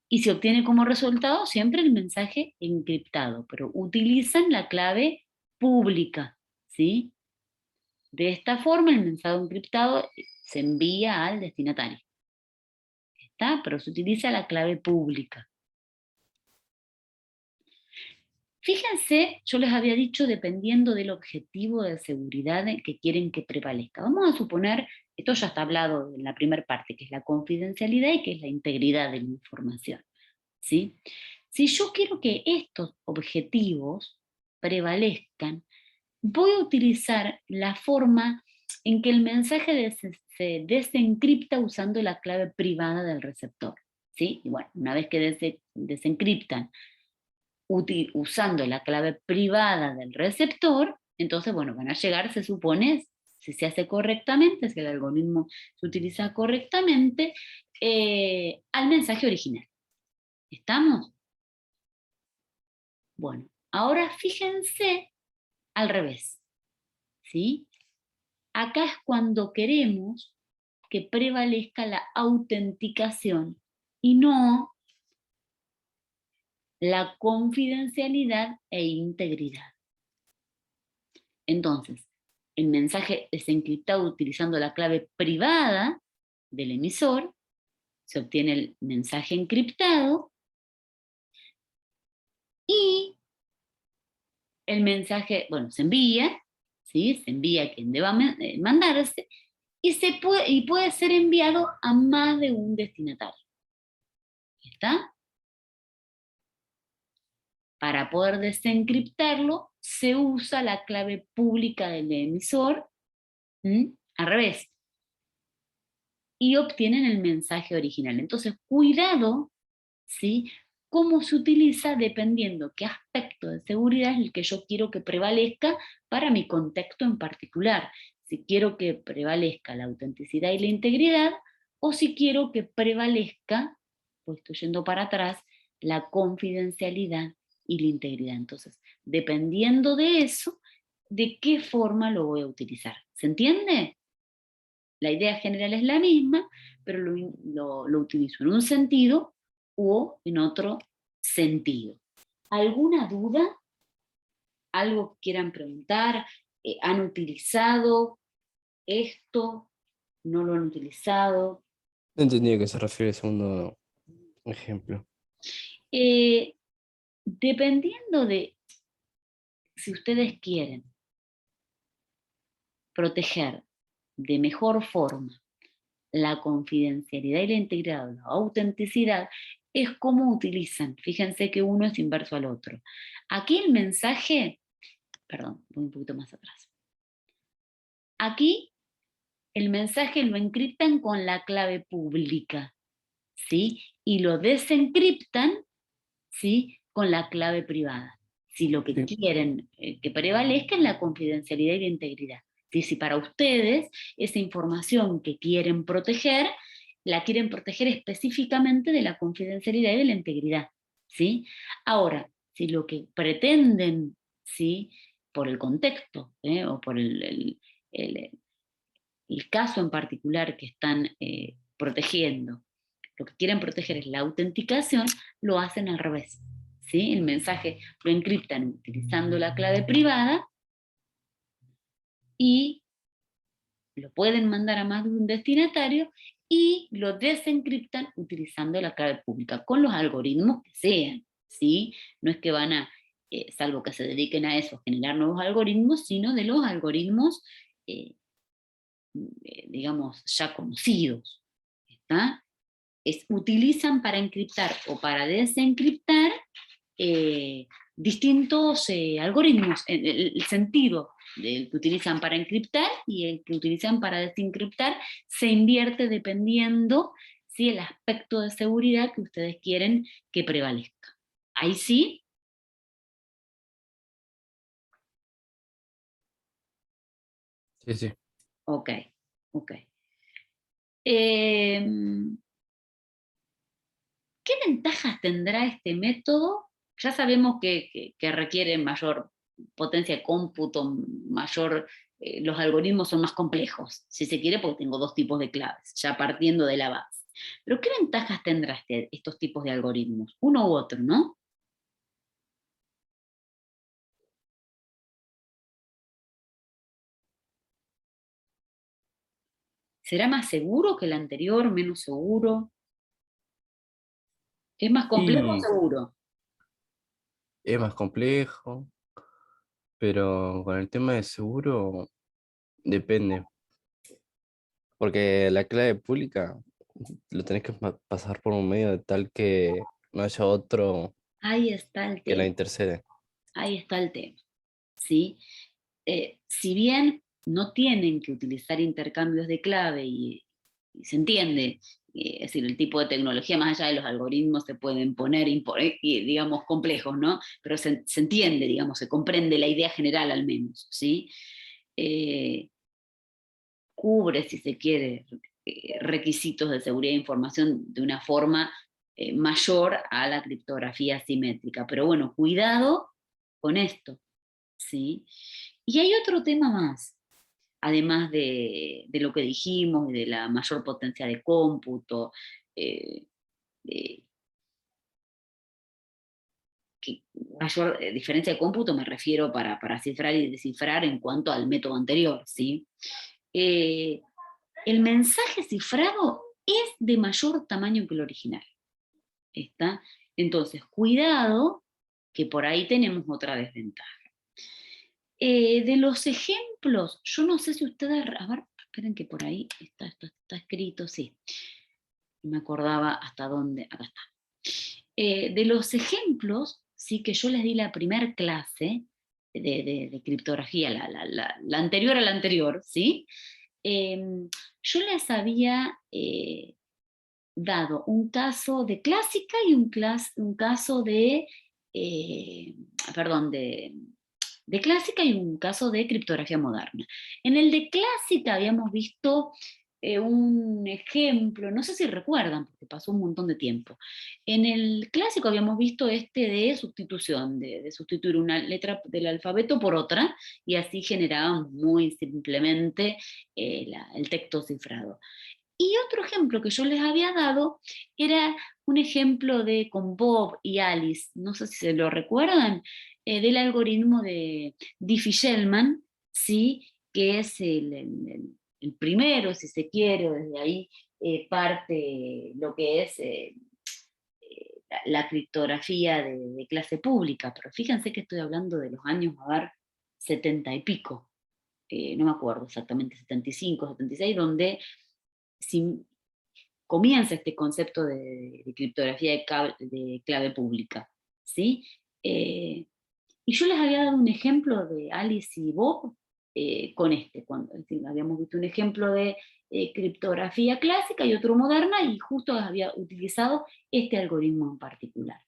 [SPEAKER 1] Y se obtiene como resultado siempre el mensaje encriptado, pero utilizan la clave pública, ¿sí? De esta forma el mensaje encriptado se envía al destinatario. ¿Está? Pero se utiliza la clave pública. Fíjense, yo les había dicho, dependiendo del objetivo de seguridad que quieren que prevalezca. Vamos a suponer, esto ya está hablado en la primera parte, que es la confidencialidad y que es la integridad de la información, ¿sí? Si yo quiero que estos objetivos prevalezcan, voy a utilizar la forma en que el mensaje se desencripta usando la clave privada del receptor, ¿sí? Y bueno, una vez que desencriptan usando la clave privada del receptor, entonces, bueno, van a llegar, se supone, si se hace correctamente, si el algoritmo se utiliza correctamente, al mensaje original. ¿Estamos? Bueno, ahora fíjense al revés, ¿sí? Acá es cuando queremos que prevalezca la autenticación y no la confidencialidad e integridad. Entonces, el mensaje es encriptado utilizando la clave privada del emisor, se obtiene el mensaje encriptado y el mensaje, bueno, se envía, ¿sí? Se envía a quien deba mandarse y puede ser enviado a más de un destinatario. ¿Está? Para poder desencriptarlo, se usa la clave pública del emisor, al revés, y obtienen el mensaje original. Entonces, cuidado, ¿sí? Cómo se utiliza dependiendo qué aspecto de seguridad es el que yo quiero que prevalezca para mi contexto en particular. Si quiero que prevalezca la autenticidad y la integridad, o si quiero que prevalezca, pues estoy yendo para atrás, la confidencialidad y la integridad. Entonces, dependiendo de eso, ¿de qué forma lo voy a utilizar? ¿Se entiende? La idea general es la misma, pero lo utilizo en un sentido o en otro sentido. ¿Alguna duda? ¿Algo que quieran preguntar? ¿Han utilizado esto? ¿No lo han utilizado?
[SPEAKER 2] No entendí a qué se refiere el segundo ejemplo.
[SPEAKER 1] Dependiendo de si ustedes quieren proteger de mejor forma la confidencialidad y la integridad, la autenticidad, es cómo utilizan. Fíjense que uno es inverso al otro. Aquí el mensaje, perdón, voy un poquito más atrás. Aquí el mensaje lo encriptan con la clave pública, ¿sí? Y lo desencriptan, ¿sí? Con la clave privada. Si lo que
[SPEAKER 2] Sí.
[SPEAKER 1] quieren que prevalezca es la confidencialidad y la integridad. ¿Sí? Si para ustedes esa información que quieren proteger, la quieren proteger específicamente de la confidencialidad y de la integridad, ¿sí? Ahora, si lo que pretenden, ¿sí? Por el contexto, o por el caso en particular que están protegiendo, lo que quieren proteger es la autenticación, lo hacen al revés, ¿sí? El mensaje lo encriptan utilizando la clave privada y lo pueden mandar a más de un destinatario y lo desencriptan utilizando la clave pública, con los algoritmos que sean, ¿sí? No es que van a, salvo que se dediquen a eso, generar nuevos algoritmos, sino de los algoritmos, digamos, ya conocidos, ¿está? Utilizan para encriptar o para desencriptar distintos algoritmos, el sentido del que utilizan para encriptar y el que utilizan para desencriptar se invierte dependiendo, ¿sí? El aspecto de seguridad que ustedes quieren que prevalezca. Ahí sí.
[SPEAKER 2] Sí, sí.
[SPEAKER 1] Ok, ok. ¿Qué ventajas tendrá este método? Ya sabemos que requiere mayor potencia de cómputo, mayor, los algoritmos son más complejos, si se quiere, porque tengo dos tipos de claves, ya partiendo de la base. Pero ¿qué ventajas tendrá estos tipos de algoritmos? Uno u otro, ¿no? ¿Será más seguro que el anterior, menos seguro? ¿Es más complejo o
[SPEAKER 2] Y
[SPEAKER 1] seguro?
[SPEAKER 2] es más complejo, pero con el tema de seguro depende. Porque la clave pública lo tenés que pasar por un medio de tal que no haya otro
[SPEAKER 1] Ahí está el
[SPEAKER 2] que la
[SPEAKER 1] tema,
[SPEAKER 2] intercede.
[SPEAKER 1] ahí está el tema, ¿sí? Si bien no tienen que utilizar intercambios de clave y se entiende, es decir, el tipo de tecnología más allá de los algoritmos se pueden poner, digamos, complejos, ¿no? Pero se entiende, digamos, se comprende la idea general al menos, ¿sí? Cubre, si se quiere, requisitos de seguridad de información de una forma mayor a la criptografía simétrica. Pero bueno, cuidado, con esto, ¿sí? Y hay otro tema más, además de lo que dijimos, de la mayor potencia de cómputo, eh, eh, mayor diferencia de cómputo me refiero para cifrar y descifrar en cuanto al método anterior, ¿sí? El mensaje cifrado es de mayor tamaño que el original, ¿está? Entonces, cuidado, que por ahí tenemos otra desventaja. De los ejemplos, yo no sé si ustedes, a ver, esperen que por ahí está escrito, sí, no me acordaba hasta dónde, acá está. De los ejemplos, sí, que yo les di la primer clase de criptografía, la anterior a la anterior, ¿sí? Yo les había dado un caso de clásica y un caso perdón, de clásica y un caso de criptografía moderna. En el de clásica habíamos visto un ejemplo, no sé si recuerdan, porque pasó un montón de tiempo. En el clásico habíamos visto este de sustitución, de sustituir una letra del alfabeto por otra, y así generábamos muy simplemente el texto cifrado. Y otro ejemplo que yo les había dado era un ejemplo con Bob y Alice, no sé si se lo recuerdan, del algoritmo de Diffie-Hellman, ¿sí? Que es el primero, si se quiere, desde ahí parte lo que es la criptografía de clase pública, pero fíjense que estoy hablando de los años, a ver, 70 y pico, no me acuerdo exactamente, 75, 76, donde comienza este concepto de criptografía de clave pública, ¿sí? Y yo les había dado un ejemplo de Alice y Bob con es decir, habíamos visto un ejemplo de criptografía clásica y otro moderna, y justo había utilizado este algoritmo en particular.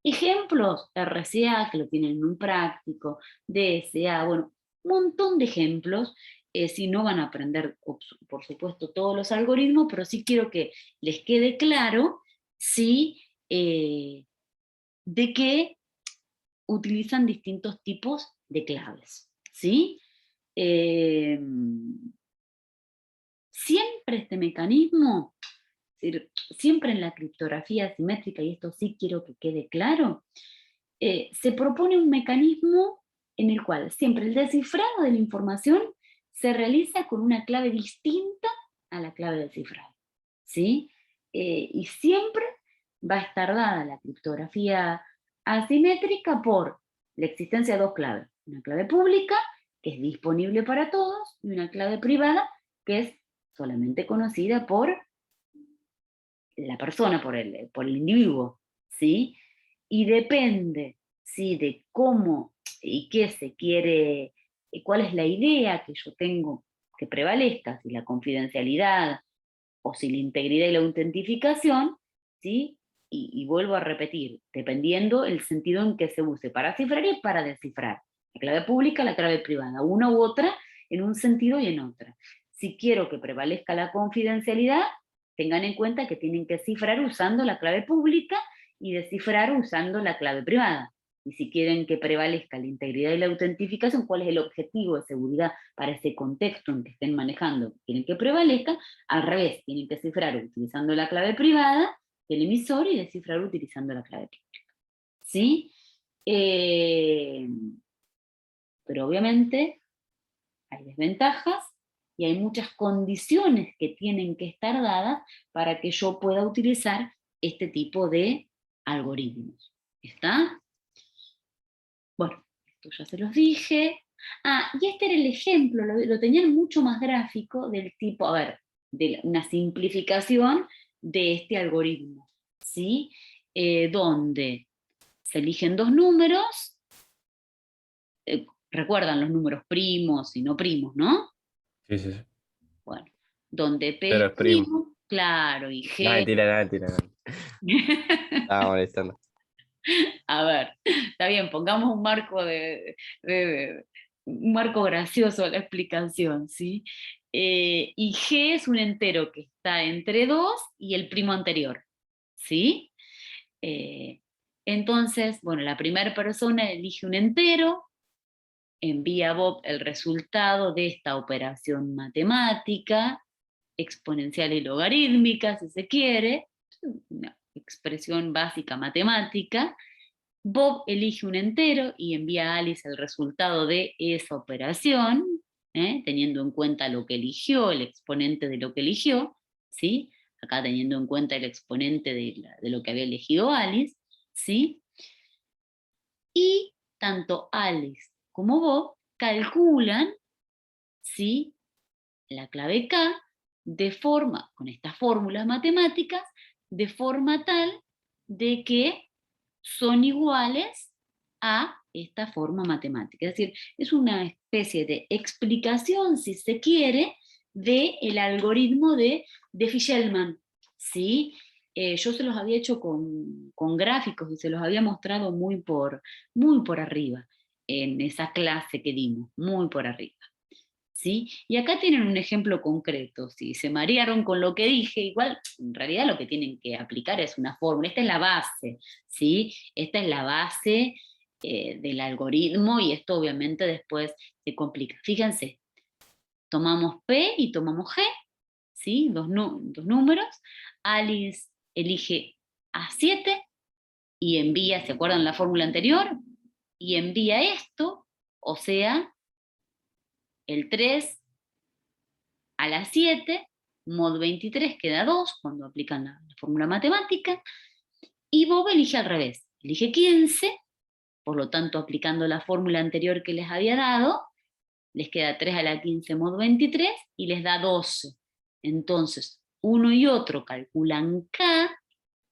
[SPEAKER 1] Ejemplos, RCA, que lo tienen en un práctico, DSA, bueno, un montón de ejemplos. Si no van a aprender, por supuesto, todos los algoritmos, pero sí quiero que les quede claro, ¿sí? De que utilizan distintos tipos de claves, ¿sí? Siempre este mecanismo, siempre en la criptografía asimétrica, y esto sí quiero que quede claro, se propone un mecanismo en el cual siempre el descifrado de la información se realiza con una clave distinta a la clave del cifrado, ¿sí? Y siempre va a estar dada la criptografía asimétrica por la existencia de dos claves, una clave pública, que es disponible para todos, y una clave privada, que es solamente conocida por la persona, por el individuo, ¿sí? Y depende, ¿sí?, de cómo y qué se quiere, cuál es la idea que yo tengo que prevalezca, si la confidencialidad o si la integridad y la autentificación, ¿sí? Y vuelvo a repetir, dependiendo el sentido en que se use para cifrar y para descifrar. La clave pública, la clave privada, una u otra en un sentido y en otra. Si quiero que prevalezca la confidencialidad, tengan en cuenta que tienen que cifrar usando la clave pública y descifrar usando la clave privada. Y si quieren que prevalezca la integridad y la autentificación, ¿cuál es el objetivo de seguridad para ese contexto en que estén manejando? Quieren que prevalezca, al revés, tienen que cifrar utilizando la clave privada del emisor y descifrar utilizando la clave pública, ¿sí? Pero obviamente hay desventajas y hay muchas condiciones que tienen que estar dadas para que yo pueda utilizar este tipo de algoritmos. ¿Está? Bueno, esto ya se los dije. Y este era el ejemplo, lo tenían mucho más gráfico, del tipo, a ver, de una simplificación de este algoritmo, ¿sí? Donde se eligen dos números, recuerdan los números primos y no primos, ¿no?
[SPEAKER 2] Sí, sí, sí.
[SPEAKER 1] Bueno, donde P
[SPEAKER 2] Pero
[SPEAKER 1] es
[SPEAKER 2] es primo.
[SPEAKER 1] primo, claro, y
[SPEAKER 2] No,
[SPEAKER 1] G.
[SPEAKER 2] mentira, no, mentira, no. Estaba molestando.
[SPEAKER 1] A ver, está bien, pongamos un marco un marco gracioso a la explicación, ¿sí? Y G es un entero que está entre 2 y el primo anterior, ¿sí? Entonces, bueno, la primera persona elige un entero, envía a Bob el resultado de esta operación matemática, exponencial y logarítmica, si se quiere, una expresión básica matemática. Bob elige un entero y envía a Alice el resultado de esa operación, teniendo en cuenta lo que eligió, el exponente de lo que eligió, ¿sí? Acá teniendo en cuenta el exponente de lo que había elegido Alice, ¿sí? Y tanto Alice como Bob calculan, ¿sí?, la clave K con estas fórmulas matemáticas, de forma tal de que son iguales a esta forma matemática. Es decir, es una especie de explicación, si se quiere, del algoritmo de Diffie-Hellman, ¿sí? Yo se los había hecho con gráficos y se los había mostrado muy por arriba en esa clase que dimos, muy por arriba. ¿Sí? Y acá tienen un ejemplo concreto. Si se marearon con lo que dije, igual en realidad lo que tienen que aplicar es una fórmula. Esta es la base, ¿sí? Esta es la base del algoritmo y esto obviamente después se complica. Fíjense, tomamos P y tomamos G, ¿sí? Dos números. Alice elige A7 y envía, ¿se acuerdan la fórmula anterior? Y envía esto, o sea, el 3 a las 7, mod 23 queda 2 cuando aplican la fórmula matemática, y Bob elige al revés, elige 15, por lo tanto aplicando la fórmula anterior que les había dado, les queda 3 a la 15 mod 23 y les da 12. Entonces, uno y otro calculan K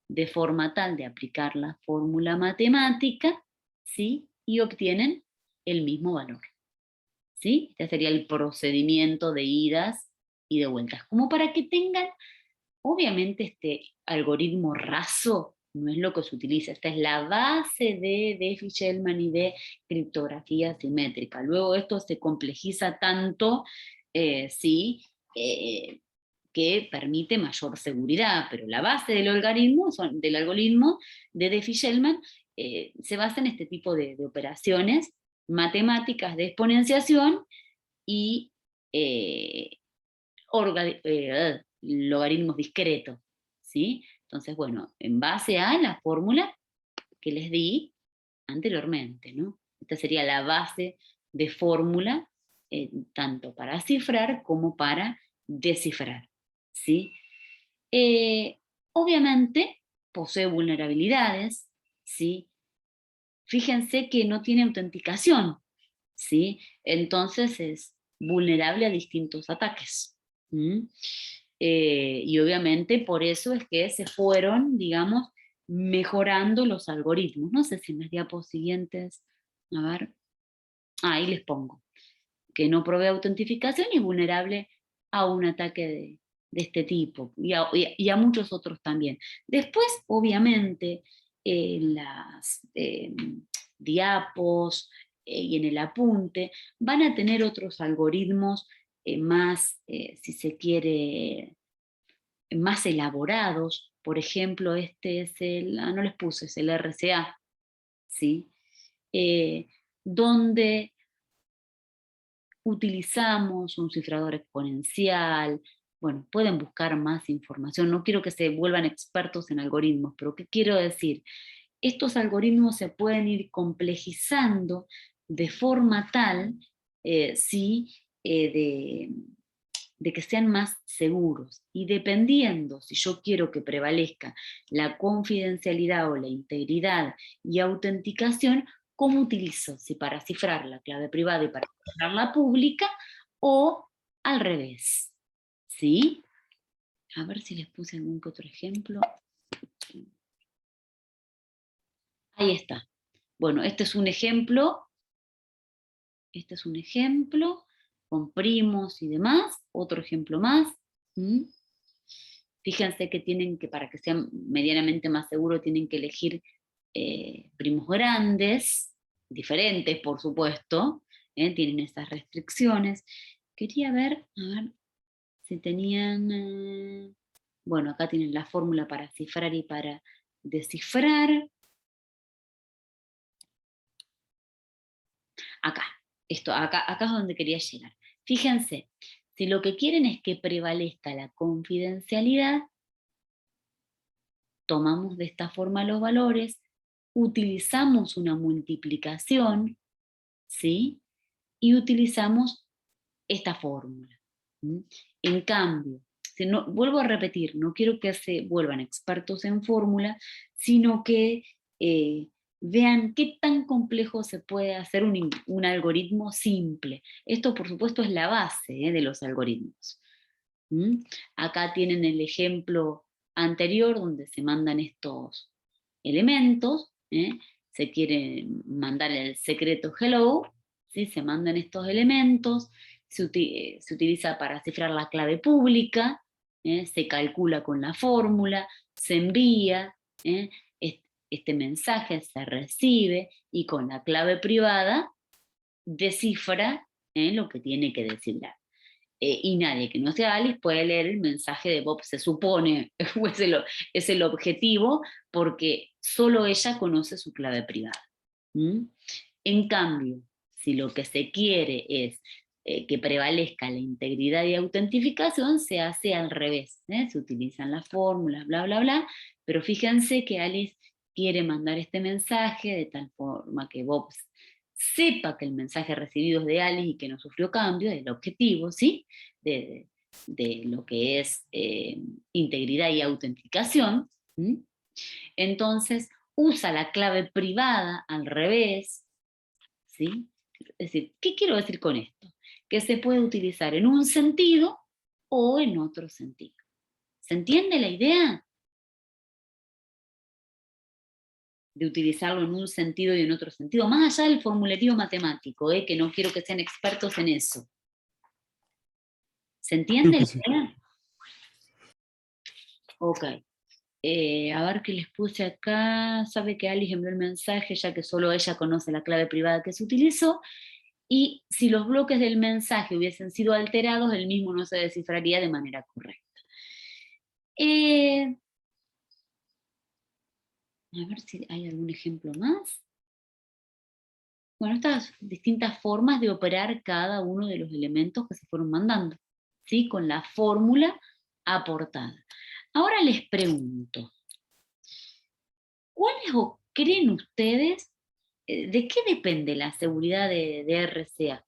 [SPEAKER 1] de forma tal de aplicar la fórmula matemática, ¿sí? Y obtienen el mismo valor, ¿sí? Este sería el procedimiento de idas y de vueltas, como para que tengan, obviamente este algoritmo raso no es lo que se utiliza, esta es la base de Diffie-Hellman y de criptografía simétrica. Luego esto se complejiza tanto, sí, que permite mayor seguridad, pero la base del algoritmo de Diffie-Hellman se basa en este tipo de operaciones matemáticas de exponenciación y logaritmos discretos, ¿sí? Entonces, bueno, en base a la fórmula que les di anteriormente, ¿no? Esta sería la base de fórmula, tanto para cifrar como para descifrar, ¿sí? Obviamente posee vulnerabilidades, ¿sí? Fíjense que no tiene autenticación, ¿sí? Entonces es vulnerable a distintos ataques. Y obviamente por eso es que se fueron, digamos, mejorando los algoritmos. No sé si en las diapos siguientes, a ver, ahí les pongo, que no provee autentificación y es vulnerable a un ataque de este tipo y a muchos otros también. Después, obviamente, en las diapos y en el apunte van a tener otros algoritmos más, si se quiere, más elaborados. Por ejemplo, este es no les puse, es el RCA, ¿sí? Donde utilizamos un cifrador exponencial. Bueno, pueden buscar más información. No quiero que se vuelvan expertos en algoritmos, pero ¿qué quiero decir? Estos algoritmos se pueden ir complejizando de forma tal, sí, de que sean más seguros. Y dependiendo si yo quiero que prevalezca la confidencialidad o la integridad y autenticación, ¿cómo utilizo? Si para cifrar la clave privada y para cifrar la pública, o al revés. ¿Sí? A ver si les puse algún que otro ejemplo. Ahí está. Bueno, este es un ejemplo. Este es un ejemplo con primos y demás. Otro ejemplo más. Fíjense que tienen que, para que sean medianamente más seguros, tienen que elegir primos grandes, diferentes por supuesto, tienen esas restricciones. Quería ver, a ver si tenían, bueno, acá tienen la fórmula para cifrar y para descifrar. Acá, acá es donde quería llegar. Fíjense, si lo que quieren es que prevalezca la confidencialidad, tomamos de esta forma los valores, utilizamos una multiplicación, ¿sí? Y utilizamos esta fórmula. En cambio, si no, vuelvo a repetir, no quiero que se vuelvan expertos en fórmula, sino que vean qué tan complejo se puede hacer un algoritmo simple. Esto, por supuesto, es la base de los algoritmos. Acá tienen el ejemplo anterior donde se mandan estos elementos, se quiere mandar el secreto hello, ¿sí? Se mandan estos elementos, se utiliza para cifrar la clave pública, se calcula con la fórmula, se envía, este mensaje se recibe y con la clave privada descifra lo que tiene que descifrar. Y nadie que no sea Alice puede leer el mensaje de Bob, se supone, o es el objetivo, porque solo ella conoce su clave privada. En cambio, si lo que se quiere es que prevalezca la integridad y autentificación, se hace al revés, se utilizan las fórmulas, bla, bla, bla, pero fíjense que Alice quiere mandar este mensaje de tal forma que Bob sepa que el mensaje recibido es de Alice y que no sufrió cambio, es el objetivo, ¿sí? De lo que es integridad y autenticación. Entonces, usa la clave privada al revés, ¿sí? Es decir, ¿qué quiero decir con esto? Que se puede utilizar en un sentido o en otro sentido. ¿Se entiende la idea? De utilizarlo en un sentido y en otro sentido, más allá del formulario matemático, que no quiero que sean expertos en eso. ¿Se entiende la idea? Ok. A ver qué les puse acá. Sabe que Alice envió el mensaje ya que solo ella conoce la clave privada que se utilizó. Y si los bloques del mensaje hubiesen sido alterados, el mismo no se descifraría de manera correcta. A ver si hay algún ejemplo más. Bueno, estas distintas formas de operar cada uno de los elementos que se fueron mandando, ¿sí? Con la fórmula aportada. Ahora les pregunto, ¿cuáles o creen ustedes, de qué depende la seguridad de RCA?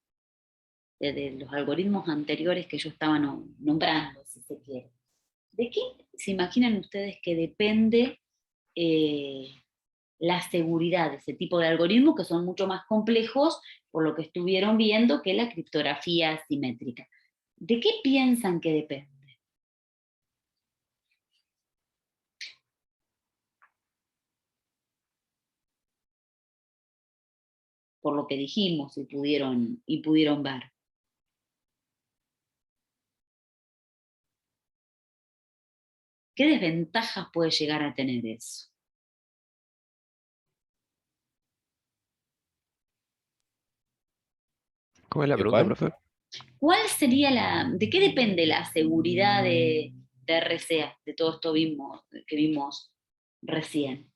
[SPEAKER 1] De los algoritmos anteriores que yo estaba nombrando, si se quiere. ¿De qué se imaginan ustedes que depende la seguridad de ese tipo de algoritmos que son mucho más complejos por lo que estuvieron viendo que la criptografía asimétrica? ¿De qué piensan que depende? Por lo que dijimos y pudieron ver. ¿Qué desventajas puede llegar a tener eso?
[SPEAKER 4] ¿Cómo es la
[SPEAKER 2] ¿De
[SPEAKER 4] pregunta,
[SPEAKER 2] cuál?
[SPEAKER 4] profe?
[SPEAKER 1] ¿Cuál sería de qué depende la seguridad de RCA, de todo esto que vimos recién?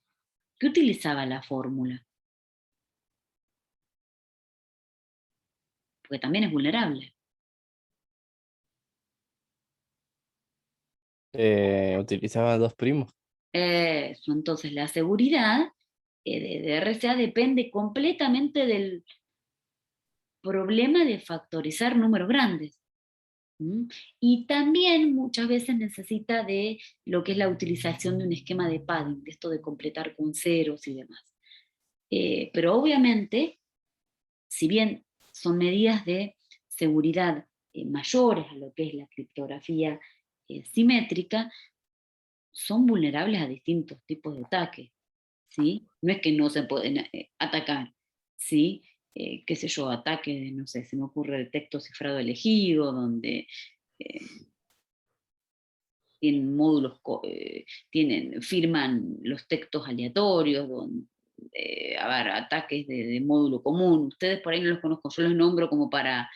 [SPEAKER 1] ¿Qué utilizaba la fórmula? Porque también es vulnerable.
[SPEAKER 2] Utilizaba dos primos.
[SPEAKER 1] Eso, entonces la seguridad de RCA depende completamente del problema de factorizar números grandes. Y también muchas veces necesita de lo que es la utilización de un esquema de padding, de esto de completar con ceros y demás. Pero obviamente, si bien son medidas de seguridad mayores a lo que es la criptografía simétrica, son vulnerables a distintos tipos de ataques, ¿sí? No es que no se pueden atacar, ¿sí? Qué sé yo, ataques, no sé, se me ocurre el texto cifrado elegido, donde eh, tienen módulos, firman los textos aleatorios, donde, a ver, ataques de módulo común. Ustedes por ahí no los conozco, yo los nombro como para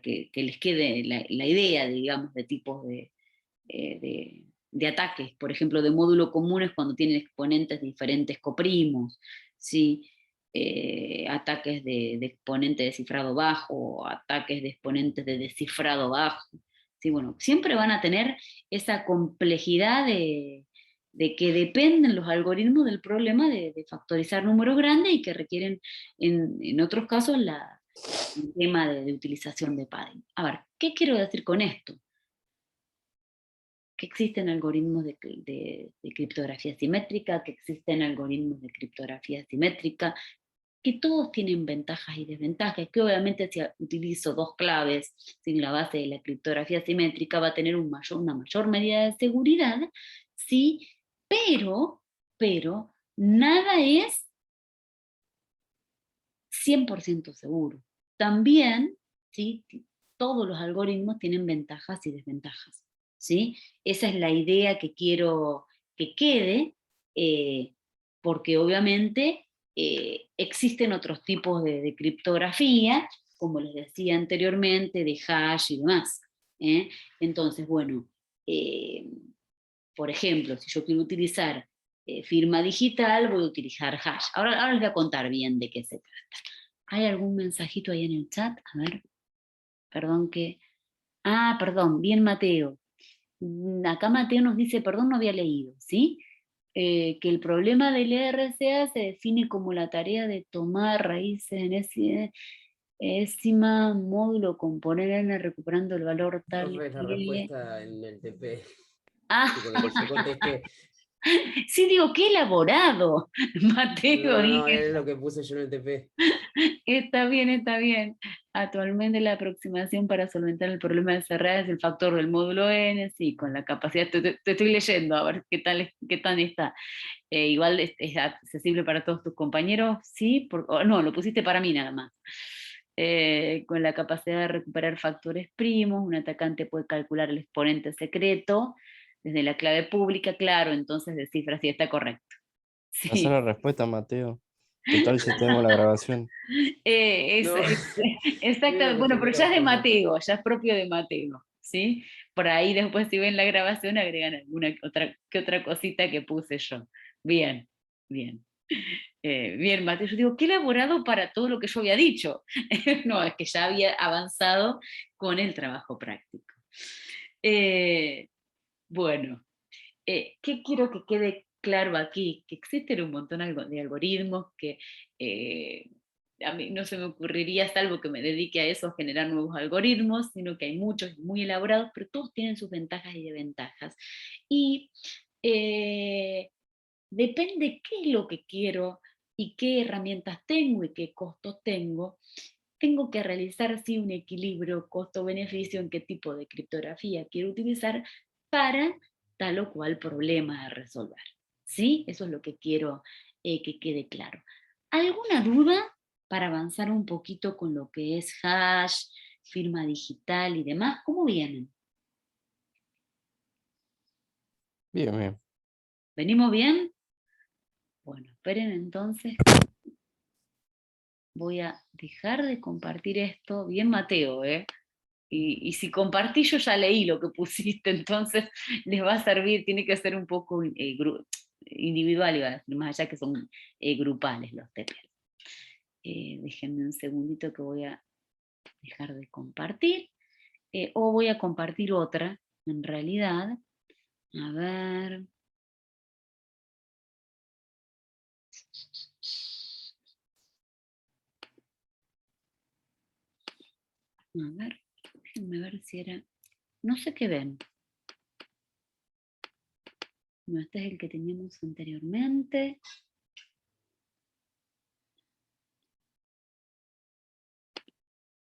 [SPEAKER 1] que les quede la idea, digamos, de tipos de ataques. Por ejemplo, de módulo común es cuando tienen exponentes diferentes coprimos, ¿sí? ataques de exponente de cifrado bajo, ataques de exponentes de descifrado bajo. Sí, bueno, siempre van a tener esa complejidad de que dependen los algoritmos del problema de factorizar números grandes y que requieren en otros casos el tema de utilización de padding. A ver, ¿qué quiero decir con esto? Que existen algoritmos de criptografía simétrica, que existen algoritmos de criptografía simétrica, que todos tienen ventajas y desventajas, que obviamente si utilizo dos claves sin la base de la criptografía simétrica va a tener una mayor medida de seguridad, sí, pero nada es 100% seguro. También, ¿sí? Todos los algoritmos tienen ventajas y desventajas, ¿sí? Esa es la idea que quiero que quede, porque obviamente existen otros tipos de criptografía, como les decía anteriormente, de hash y demás. Entonces, bueno, por ejemplo, si yo quiero utilizar firma digital, voy a utilizar hash. Ahora les voy a contar bien de qué se trata. ¿Hay algún mensajito ahí en el chat? A ver, perdón que... Ah, perdón, bien Mateo. Acá Mateo nos dice, perdón, no había leído, ¿sí? Que el problema del RCA se define como la tarea de tomar raíces en ese décima módulo, componer n recuperando el valor tal
[SPEAKER 5] Profe, la
[SPEAKER 1] que...
[SPEAKER 5] respuesta en el TP,
[SPEAKER 1] Ah,
[SPEAKER 5] tipo lo que yo contesté.
[SPEAKER 1] sí, digo, qué elaborado, Mateo,
[SPEAKER 5] No,
[SPEAKER 1] dije.
[SPEAKER 5] es lo que puse yo en el TP.
[SPEAKER 1] Está bien, está bien. Actualmente la aproximación para solventar el problema de cerrar es el factor del módulo n, sí, con la capacidad, te estoy leyendo, a ver qué tal está. Igual es accesible para todos tus compañeros, sí, no, lo pusiste para mí nada más. Con la capacidad de recuperar factores primos, un atacante puede calcular el exponente secreto desde la clave pública, claro, entonces descifra si está correcto.
[SPEAKER 2] Pasar
[SPEAKER 1] Sí.
[SPEAKER 2] la respuesta, Mateo. Total, si tenemos la grabación.
[SPEAKER 1] Es,
[SPEAKER 5] No,
[SPEAKER 1] es-
[SPEAKER 5] yo la
[SPEAKER 1] exactamente, bueno, pero
[SPEAKER 5] respondí
[SPEAKER 1] ya es de
[SPEAKER 5] tampoco.
[SPEAKER 1] Mateo, ya es propio de Mateo, ¿sí? Por ahí después si ven la grabación agregan alguna otra cosita que puse yo. Bien, bien. Bien, Mateo, yo digo, qué elaborado para todo lo que yo había dicho. No, es que ya había avanzado con el trabajo práctico. Eh, bueno, ¿qué quiero que quede claro aquí? Que existen un montón de algoritmos que a mí no se me ocurriría, salvo que me dedique a eso, a generar nuevos algoritmos, sino que hay muchos muy elaborados, pero todos tienen sus ventajas y desventajas. Y eh, depende qué es lo que quiero y qué herramientas tengo y qué costos tengo que realizar sí un equilibrio costo-beneficio en qué tipo de criptografía quiero utilizar para tal o cual problema a resolver. ¿Sí? Eso es lo que quiero que quede claro. ¿Alguna duda para avanzar un poquito con lo que es hash, firma digital y demás? ¿Cómo vienen?
[SPEAKER 2] Bien, bien.
[SPEAKER 1] ¿Venimos bien? Bueno, esperen entonces. Voy a dejar de compartir esto. Bien, Mateo, ¿eh? Y si compartí, yo ya leí lo que pusiste, entonces les va a servir, tiene que ser un poco individual, iba a decir, más allá que son grupales los TP. Déjenme un segundito que voy a dejar de compartir, o voy a compartir otra, en realidad. A ver. A ver, déjenme ver si era... No sé qué ven. No, este es el que teníamos anteriormente.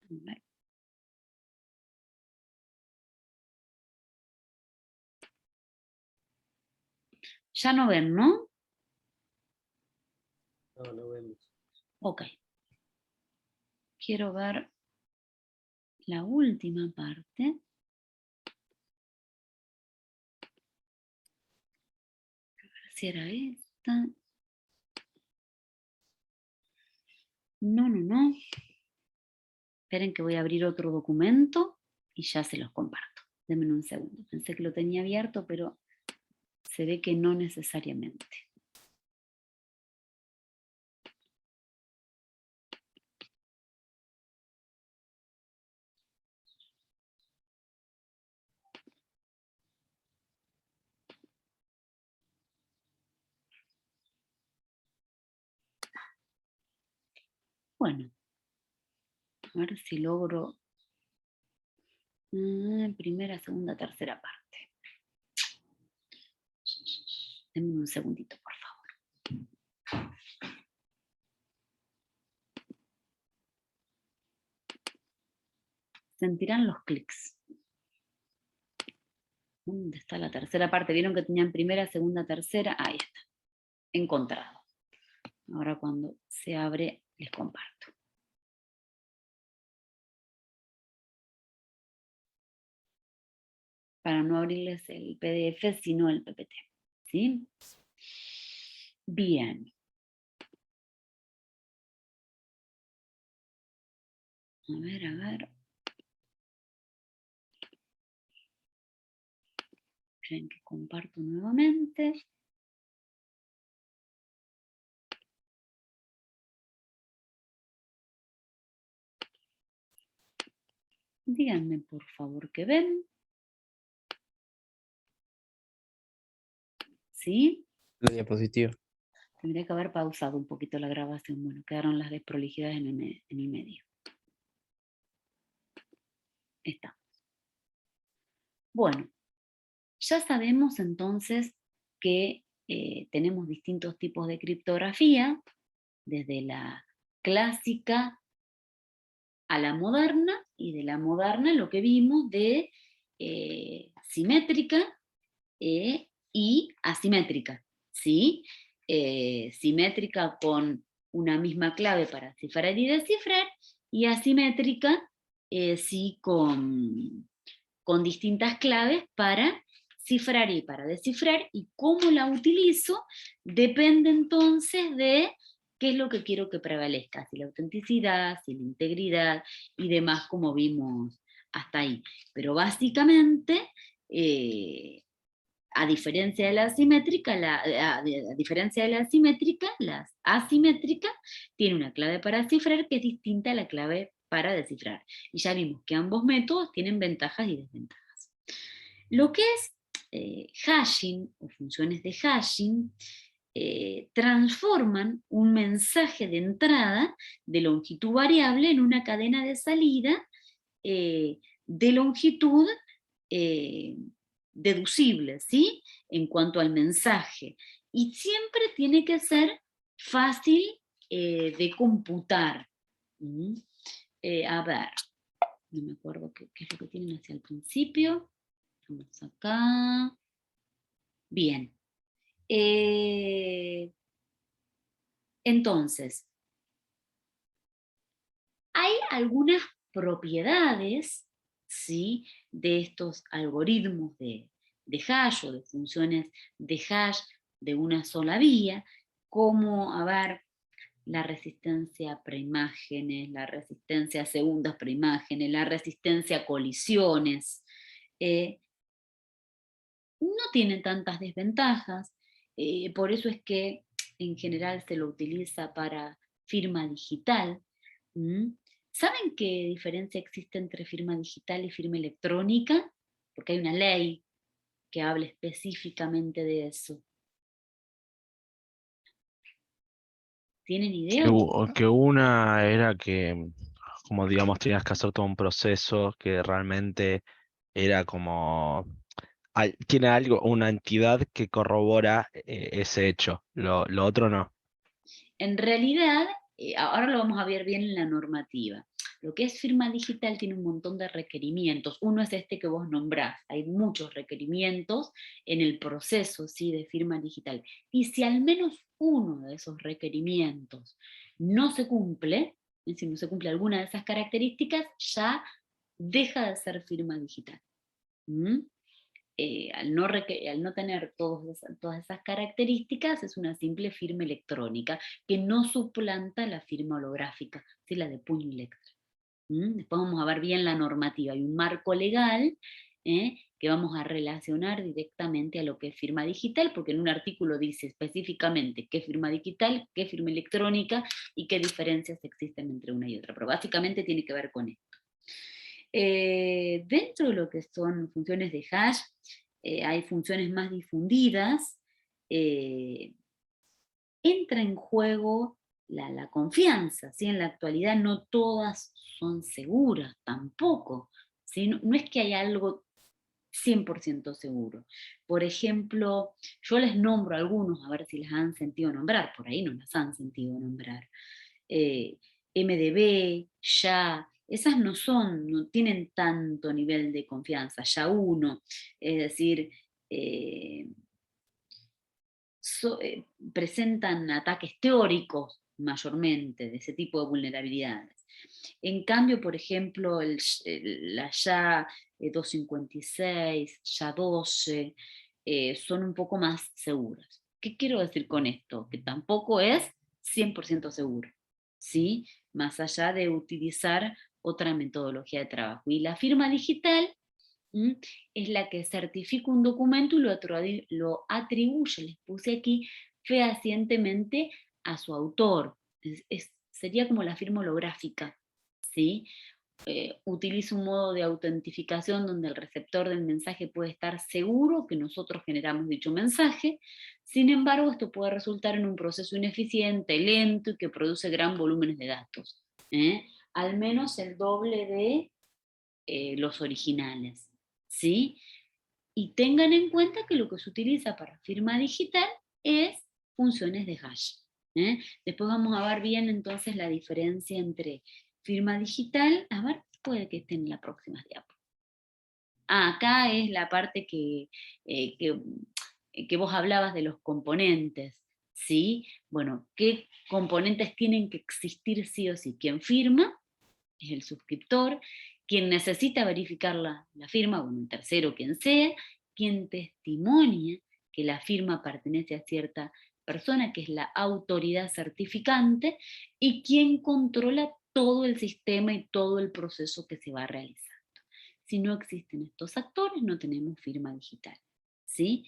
[SPEAKER 1] A ver. Ya no ven, ¿no?
[SPEAKER 5] No, no vemos.
[SPEAKER 1] Ok. Quiero ver la última parte. A ver si era esta. No, no, no. Esperen que voy a abrir otro documento y ya se los comparto. Denme un segundo. Pensé que lo tenía abierto, pero se ve que no necesariamente. Bueno, a ver si logro primera, segunda, tercera parte. Denme un segundito, por favor. Sentirán los clics. ¿Dónde está la tercera parte? ¿Vieron que tenían primera, segunda, tercera? Ahí está. Encontrado. Ahora cuando se abre, les comparto. Para no abrirles el PDF, sino el PPT. ¿Sí? Bien. A ver. Esperen que comparto nuevamente. Díganme por favor que ven. ¿Sí?
[SPEAKER 2] La diapositiva.
[SPEAKER 1] Tendría que haber pausado un poquito la grabación. Bueno, quedaron las desprolijidades en el medio. Está. Bueno, ya sabemos entonces que tenemos distintos tipos de criptografía, desde la clásica a la moderna, y de la moderna lo que vimos de simétrica y asimétrica, ¿sí? Simétrica con una misma clave para cifrar y descifrar, y asimétrica sí con distintas claves para cifrar y para descifrar, y cómo la utilizo depende entonces de qué es lo que quiero que prevalezca, si la autenticidad, si la integridad y demás, como vimos hasta ahí. Pero básicamente, a diferencia de la asimétrica, la asimétrica tiene una clave para cifrar que es distinta a la clave para descifrar. Y ya vimos que ambos métodos tienen ventajas y desventajas. Lo que es hashing o funciones de hashing transforman un mensaje de entrada de longitud variable en una cadena de salida de longitud deducible, ¿sí? En cuanto al mensaje. Y siempre tiene que ser fácil de computar. A ver, no me acuerdo qué es lo que tienen hacia el principio. Vamos acá. Bien. Entonces, hay algunas propiedades, ¿sí?, de estos algoritmos de hash o de funciones de hash de una sola vía, como, a ver, la resistencia a preimágenes, la resistencia a segundas preimágenes, la resistencia a colisiones. No tienen tantas desventajas, por eso es que en general se lo utiliza para firma digital. ¿Saben qué diferencia existe entre firma digital y firma electrónica? Porque hay una ley que habla específicamente de eso. ¿Tienen idea?
[SPEAKER 3] Que una era que, como digamos, tenías que hacer todo un proceso que realmente era como, tiene algo, una entidad que corrobora ese hecho, lo otro no.
[SPEAKER 1] En realidad, ahora lo vamos a ver bien en la normativa. Lo que es firma digital tiene un montón de requerimientos. Uno es este que vos nombrás. Hay muchos requerimientos en el proceso, ¿sí?, de firma digital. Y si al menos uno de esos requerimientos no se cumple, si no se cumple alguna de esas características, ya deja de ser firma digital. Al no tener todas esas características, es una simple firma electrónica que no suplanta la firma holográfica, ¿sí?, la de puño y letra. Después vamos a ver bien la normativa. Hay un marco legal que vamos a relacionar directamente a lo que es firma digital, porque en un artículo dice específicamente qué es firma digital, qué es firma electrónica y qué diferencias existen entre una y otra. Pero básicamente tiene que ver con esto. Dentro de lo que son funciones de hash, hay funciones más difundidas. Entra en juego la confianza, ¿sí? En la actualidad no todas son seguras tampoco, ¿sí? No es que haya algo 100% seguro. Por ejemplo, yo les nombro algunos, a ver si las han sentido nombrar, por ahí no las han sentido nombrar. MDB, ya, esas no tienen tanto nivel de confianza, ya uno, es decir, presentan ataques teóricos mayormente de ese tipo de vulnerabilidades. En cambio, por ejemplo, la YA 256, YA 12, son un poco más seguras. ¿Qué quiero decir con esto? Que tampoco es 100% seguro, ¿sí? Más allá de utilizar otra metodología de trabajo. Y la firma digital es la que certifica un documento y lo atribuye, les puse aquí, fehacientemente a su autor. Sería como la firma holográfica, ¿sí? Utiliza un modo de autentificación donde el receptor del mensaje puede estar seguro que nosotros generamos dicho mensaje. Sin embargo, esto puede resultar en un proceso ineficiente, lento y que produce gran volúmenes de datos, al menos el doble de los originales, ¿sí? Y tengan en cuenta que lo que se utiliza para firma digital es funciones de hash. Después vamos a ver bien entonces la diferencia entre firma digital. A ver, puede que esté en la próxima diapo. Acá es la parte que vos hablabas de los componentes, ¿sí? Bueno, ¿qué componentes tienen que existir sí o sí? ¿Quién firma? Es el suscriptor. Quien necesita verificar la firma, bueno, un tercero, quien sea, quien testimonia que la firma pertenece a cierta persona, que es la autoridad certificante, y quien controla todo el sistema y todo el proceso que se va realizando. Si no existen estos actores, no tenemos firma digital, ¿sí?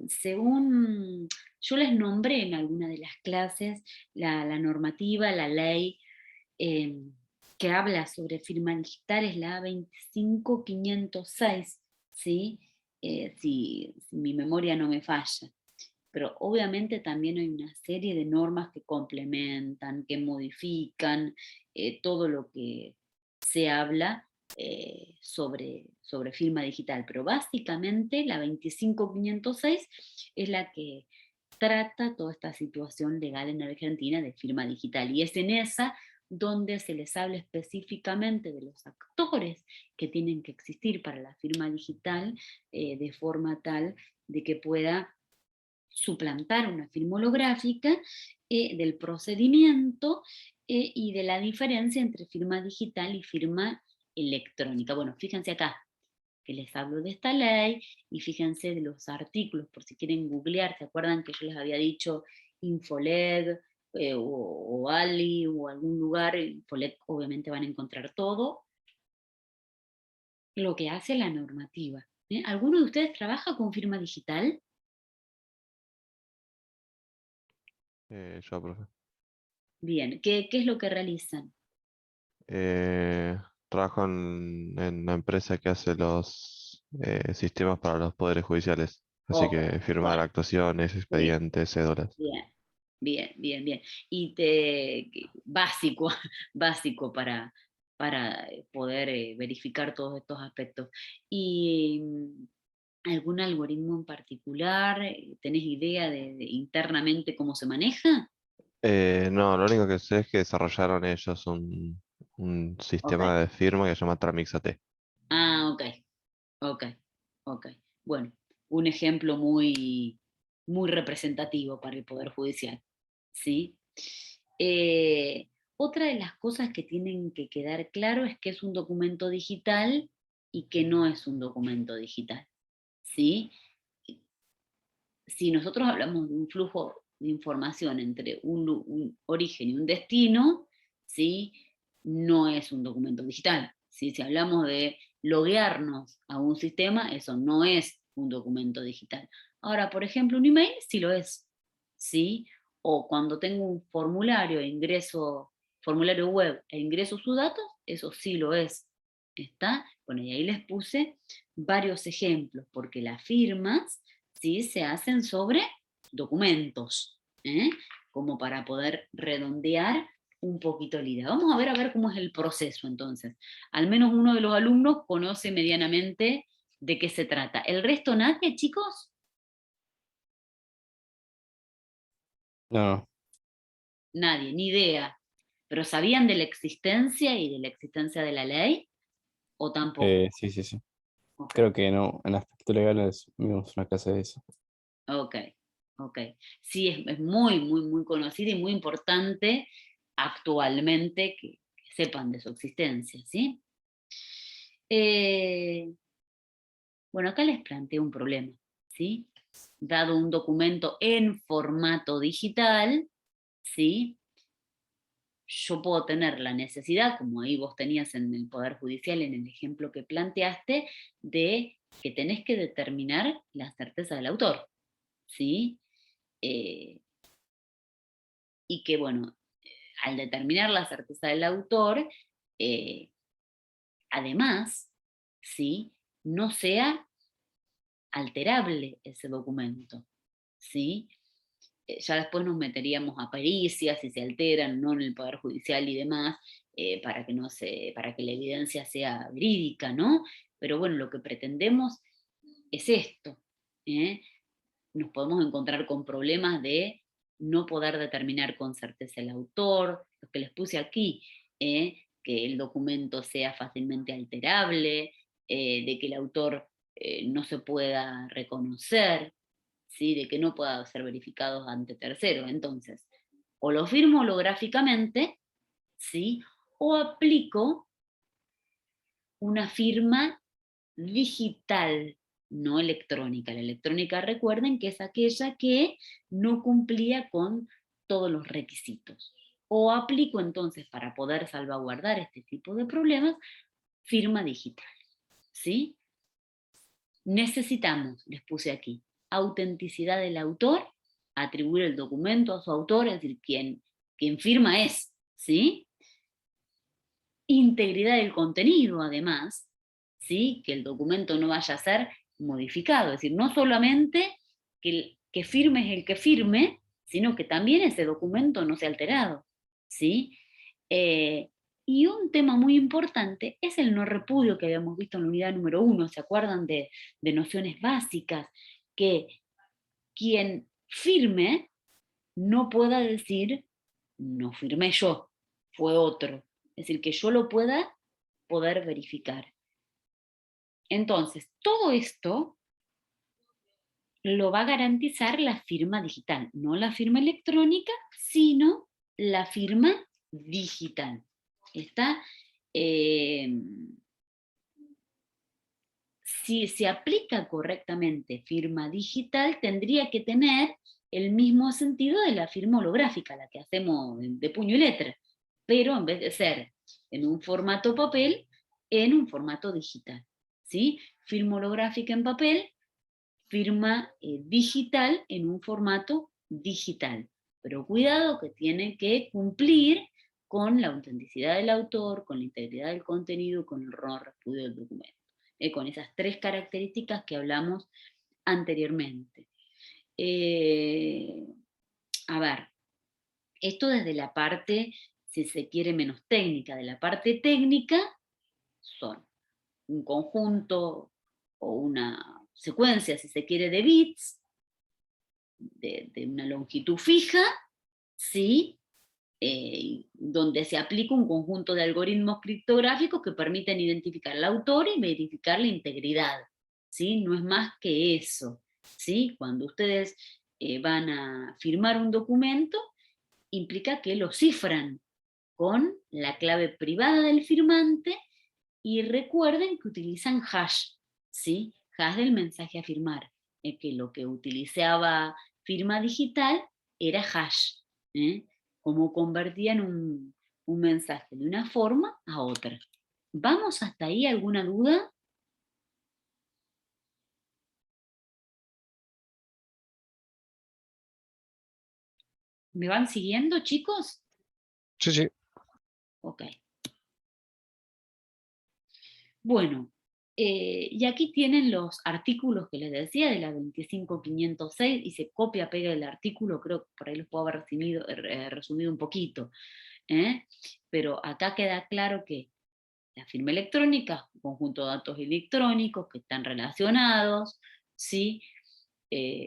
[SPEAKER 1] Según yo les nombré en alguna de las clases, la normativa, la ley, que habla sobre firma digital es la 25506, ¿sí? Si mi memoria no me falla. Pero obviamente también hay una serie de normas que complementan, que modifican todo lo que se habla sobre firma digital. Pero básicamente la 25506 es la que trata toda esta situación legal en Argentina de firma digital. Y es en esa donde se les habla específicamente de los actores que tienen que existir para la firma digital, de forma tal de que pueda suplantar una firma holográfica, del procedimiento y de la diferencia entre firma digital y firma electrónica. Bueno, fíjense acá que les hablo de esta ley y fíjense de los artículos, por si quieren googlear. ¿Se acuerdan que yo les había dicho Infoleg o Ali o algún lugar? Infoleg obviamente van a encontrar todo lo que hace la normativa. ¿Alguno de ustedes trabaja con firma digital?
[SPEAKER 6] Yo, profe.
[SPEAKER 1] Bien, ¿qué es lo que realizan?
[SPEAKER 6] Trabajo en una empresa que hace los sistemas para los poderes judiciales. Así
[SPEAKER 1] Ok,
[SPEAKER 6] que firmar
[SPEAKER 1] bueno,
[SPEAKER 6] actuaciones,
[SPEAKER 1] bien,
[SPEAKER 6] expedientes, cédulas.
[SPEAKER 1] bien, bien, bien, bien. Y básico, básico para poder verificar todos estos aspectos. ¿Y algún algoritmo en particular? ¿Tenés idea de internamente cómo se maneja?
[SPEAKER 6] No, lo único que sé es que desarrollaron ellos un
[SPEAKER 1] Ok.
[SPEAKER 6] sistema de firma que se llama Tramix.at.
[SPEAKER 1] Ah, ok, ok, ok. Bueno, un ejemplo muy representativo para el Poder Judicial, ¿sí? Eh, Otra de las cosas que tienen que quedar claro es que es un documento digital y que no es un documento digital, ¿sí? Si nosotros hablamos de un flujo de información entre un origen y un destino, ¿sí? No es un documento digital, ¿sí? Si hablamos de loguearnos a un sistema, eso no es un documento digital. Ahora, por ejemplo, un email sí lo es, ¿sí? O cuando tengo un formulario, formulario web e ingreso sus datos, eso sí lo es. ¿Está? Bueno, y ahí les puse varios ejemplos, porque las firmas, ¿sí? Se hacen sobre documentos, como para poder redondear un poquito la idea. Vamos a ver cómo es el proceso entonces. Al menos uno de los alumnos conoce medianamente de qué se trata. ¿El resto nadie, chicos?
[SPEAKER 2] No,
[SPEAKER 1] Nadie, ni idea. ¿Pero sabían de la existencia y de la existencia de la ley? ¿O tampoco?
[SPEAKER 2] sí, sí, sí.
[SPEAKER 1] Ok.
[SPEAKER 2] Creo que no, en aspecto legal vimos una clase de eso.
[SPEAKER 1] Ok, ok. Sí, es muy, muy, muy conocida y muy importante actualmente que sepan de su existencia, ¿sí? Bueno, acá les planteo un problema, ¿sí? Dado un documento en formato digital, ¿sí? Yo puedo tener la necesidad, como ahí vos tenías en el Poder Judicial, en el ejemplo que planteaste, de que tenés que determinar la certeza del autor, ¿sí? Eh, y que, bueno, al determinar la certeza del autor, eh, además, ¿sí? No sea alterable ese documento, ¿sí? Ya después nos meteríamos a pericias si se alteran, no en el Poder Judicial y demás, para que para que la evidencia sea verídica, ¿no? Pero bueno, lo que pretendemos es esto, ¿eh? Nos podemos encontrar con problemas de no poder determinar con certeza el autor, lo que les puse aquí, que el documento sea fácilmente alterable, de que el autor no se pueda reconocer, ¿sí? De que no pueda ser verificado ante terceros. Entonces, o lo firmo holográficamente, ¿sí? O aplico una firma digital, no electrónica. La electrónica, recuerden que es aquella que no cumplía con todos los requisitos. O aplico entonces, para poder salvaguardar este tipo de problemas, firma digital, ¿sí? Necesitamos, les puse aquí, autenticidad del autor, atribuir el documento a su autor, es decir, quien firma es, ¿sí? Integridad del contenido, además, ¿sí? Que el documento no vaya a ser modificado, es decir, no solamente que el que firme es el que firme, sino que también ese documento no sea alterado, ¿sí? Y un tema muy importante es el no repudio que habíamos visto en la unidad número 1, ¿se acuerdan de nociones básicas? Que quien firme no pueda decir, no firmé yo, fue otro. Es decir, que yo lo pueda poder verificar. Entonces, todo esto lo va a garantizar la firma digital, no la firma electrónica, sino la firma digital. ¿Está? Si se aplica correctamente firma digital, tendría que tener el mismo sentido de la firma holográfica, la que hacemos de puño y letra, pero en vez de ser en un formato papel, en un formato digital, ¿sí? Firma holográfica en papel, firma digital en un formato digital. Pero cuidado que tiene que cumplir con la autenticidad del autor, con la integridad del contenido, con el no repudio del documento. Con esas tres características que hablamos anteriormente. A ver, esto desde la parte, si se quiere, menos técnica. De la parte técnica son un conjunto o una secuencia, si se quiere, de bits, de una longitud fija, ¿sí? Donde se aplica un conjunto de algoritmos criptográficos que permiten identificar al autor y verificar la integridad, ¿sí? No es más que eso, ¿sí? Cuando ustedes van a firmar un documento, implica que lo cifran con la clave privada del firmante y recuerden que utilizan hash, ¿sí? Hash del mensaje a firmar, que lo que utilizaba firma digital era hash, ¿eh? Como convertían un mensaje de una forma a otra. ¿Vamos hasta ahí? ¿Alguna duda? ¿Me van siguiendo, chicos?
[SPEAKER 4] Sí, sí.
[SPEAKER 1] Ok. Bueno, Y aquí tienen los artículos que les decía de la 25506 y se copia, pega el artículo, creo que por ahí los puedo haber resumido un poquito. Pero acá queda claro que la firma electrónica, un conjunto de datos electrónicos que están relacionados, ¿sí?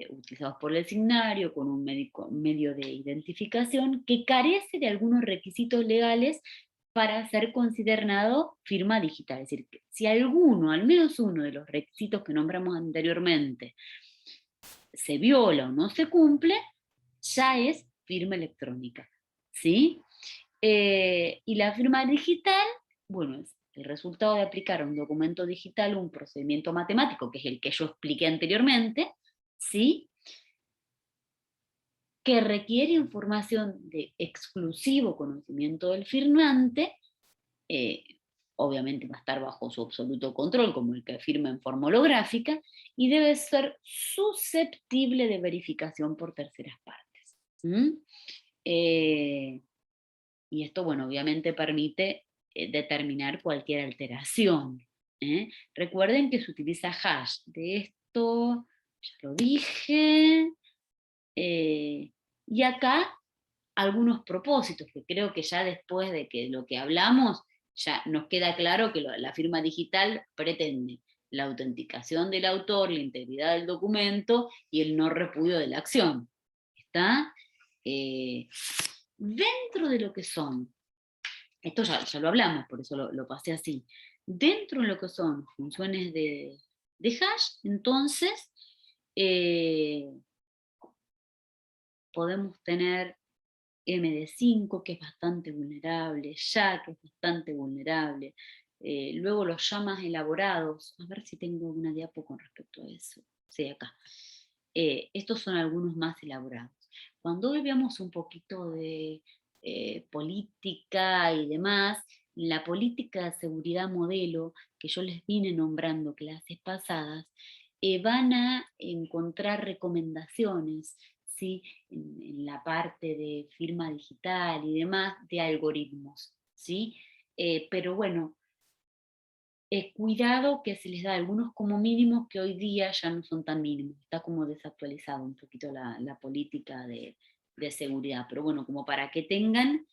[SPEAKER 1] Utilizados por el signario con un medio de identificación que carece de algunos requisitos legales para ser considerado firma digital. Es decir, que si alguno, al menos uno de los requisitos que nombramos anteriormente, se viola o no se cumple, ya es firma electrónica, ¿sí? Y la firma digital, bueno, es el resultado de aplicar a un documento digital un procedimiento matemático, que es el que yo expliqué anteriormente, ¿sí? Que requiere información de exclusivo conocimiento del firmante, obviamente va a estar bajo su absoluto control, como el que firma en forma holográfica, y debe ser susceptible de verificación por terceras partes. Y esto, bueno, obviamente permite determinar cualquier alteración. Recuerden que se utiliza hash. De esto ya lo dije. Y acá algunos propósitos, que creo que ya después de que lo que hablamos, ya nos queda claro que la firma digital pretende la autenticación del autor, la integridad del documento y el no repudio de la acción. ¿Está? Dentro de lo que son, esto ya lo hablamos, por eso lo pasé así, dentro de lo que son funciones de hash, entonces podemos tener MD5, que es bastante vulnerable, ya que es bastante vulnerable, luego los ya más elaborados, a ver si tengo una diapo con respecto a eso, sí, acá. Estos son algunos más elaborados. Cuando hoy veamos un poquito de política y demás, la política de seguridad modelo, que yo les vine nombrando clases pasadas, van a encontrar recomendaciones, ¿sí? En la parte de firma digital y demás, de algoritmos, ¿sí? Pero bueno, cuidado que se les da algunos como mínimos que hoy día ya no son tan mínimos, está como desactualizado un poquito la política de seguridad, pero bueno, como para que tengan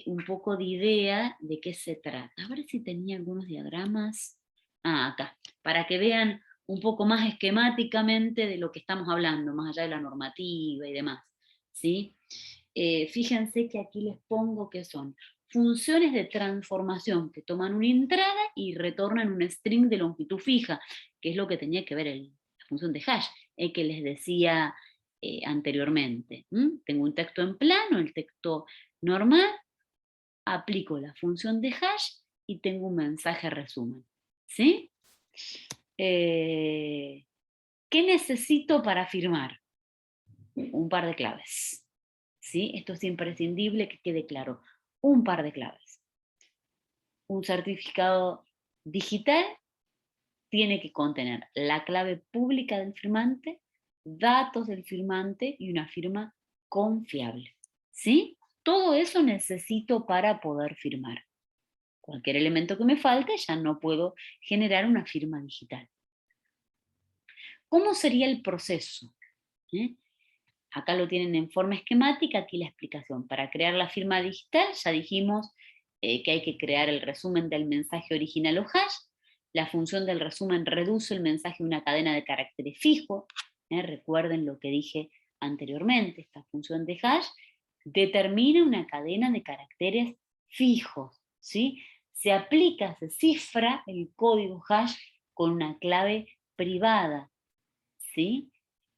[SPEAKER 1] un poco de idea de qué se trata. A ver si tenía algunos diagramas. Acá, para que vean un poco más esquemáticamente de lo que estamos hablando, más allá de la normativa y demás, ¿sí? Fíjense que aquí les pongo que son funciones de transformación que toman una entrada y retornan un string de longitud fija, que es lo que tenía que ver la función de hash, que les decía anteriormente. Tengo un texto en plano, el texto normal, aplico la función de hash y tengo un mensaje resumen. ¿Sí? ¿Qué necesito para firmar? Un par de claves. ¿Sí? Esto es imprescindible que quede claro. Un par de claves. Un certificado digital tiene que contener la clave pública del firmante, datos del firmante y una firma confiable. ¿Sí? Todo eso necesito para poder firmar. Cualquier elemento que me falte, ya no puedo generar una firma digital. ¿Cómo sería el proceso? Acá lo tienen en forma esquemática, aquí la explicación. Para crear la firma digital ya dijimos que hay que crear el resumen del mensaje original o hash. La función del resumen reduce el mensaje a una cadena de caracteres fijos. Recuerden lo que dije anteriormente, esta función de hash determina una cadena de caracteres fijos, ¿sí? Se aplica, se cifra el código hash con una clave privada, ¿sí?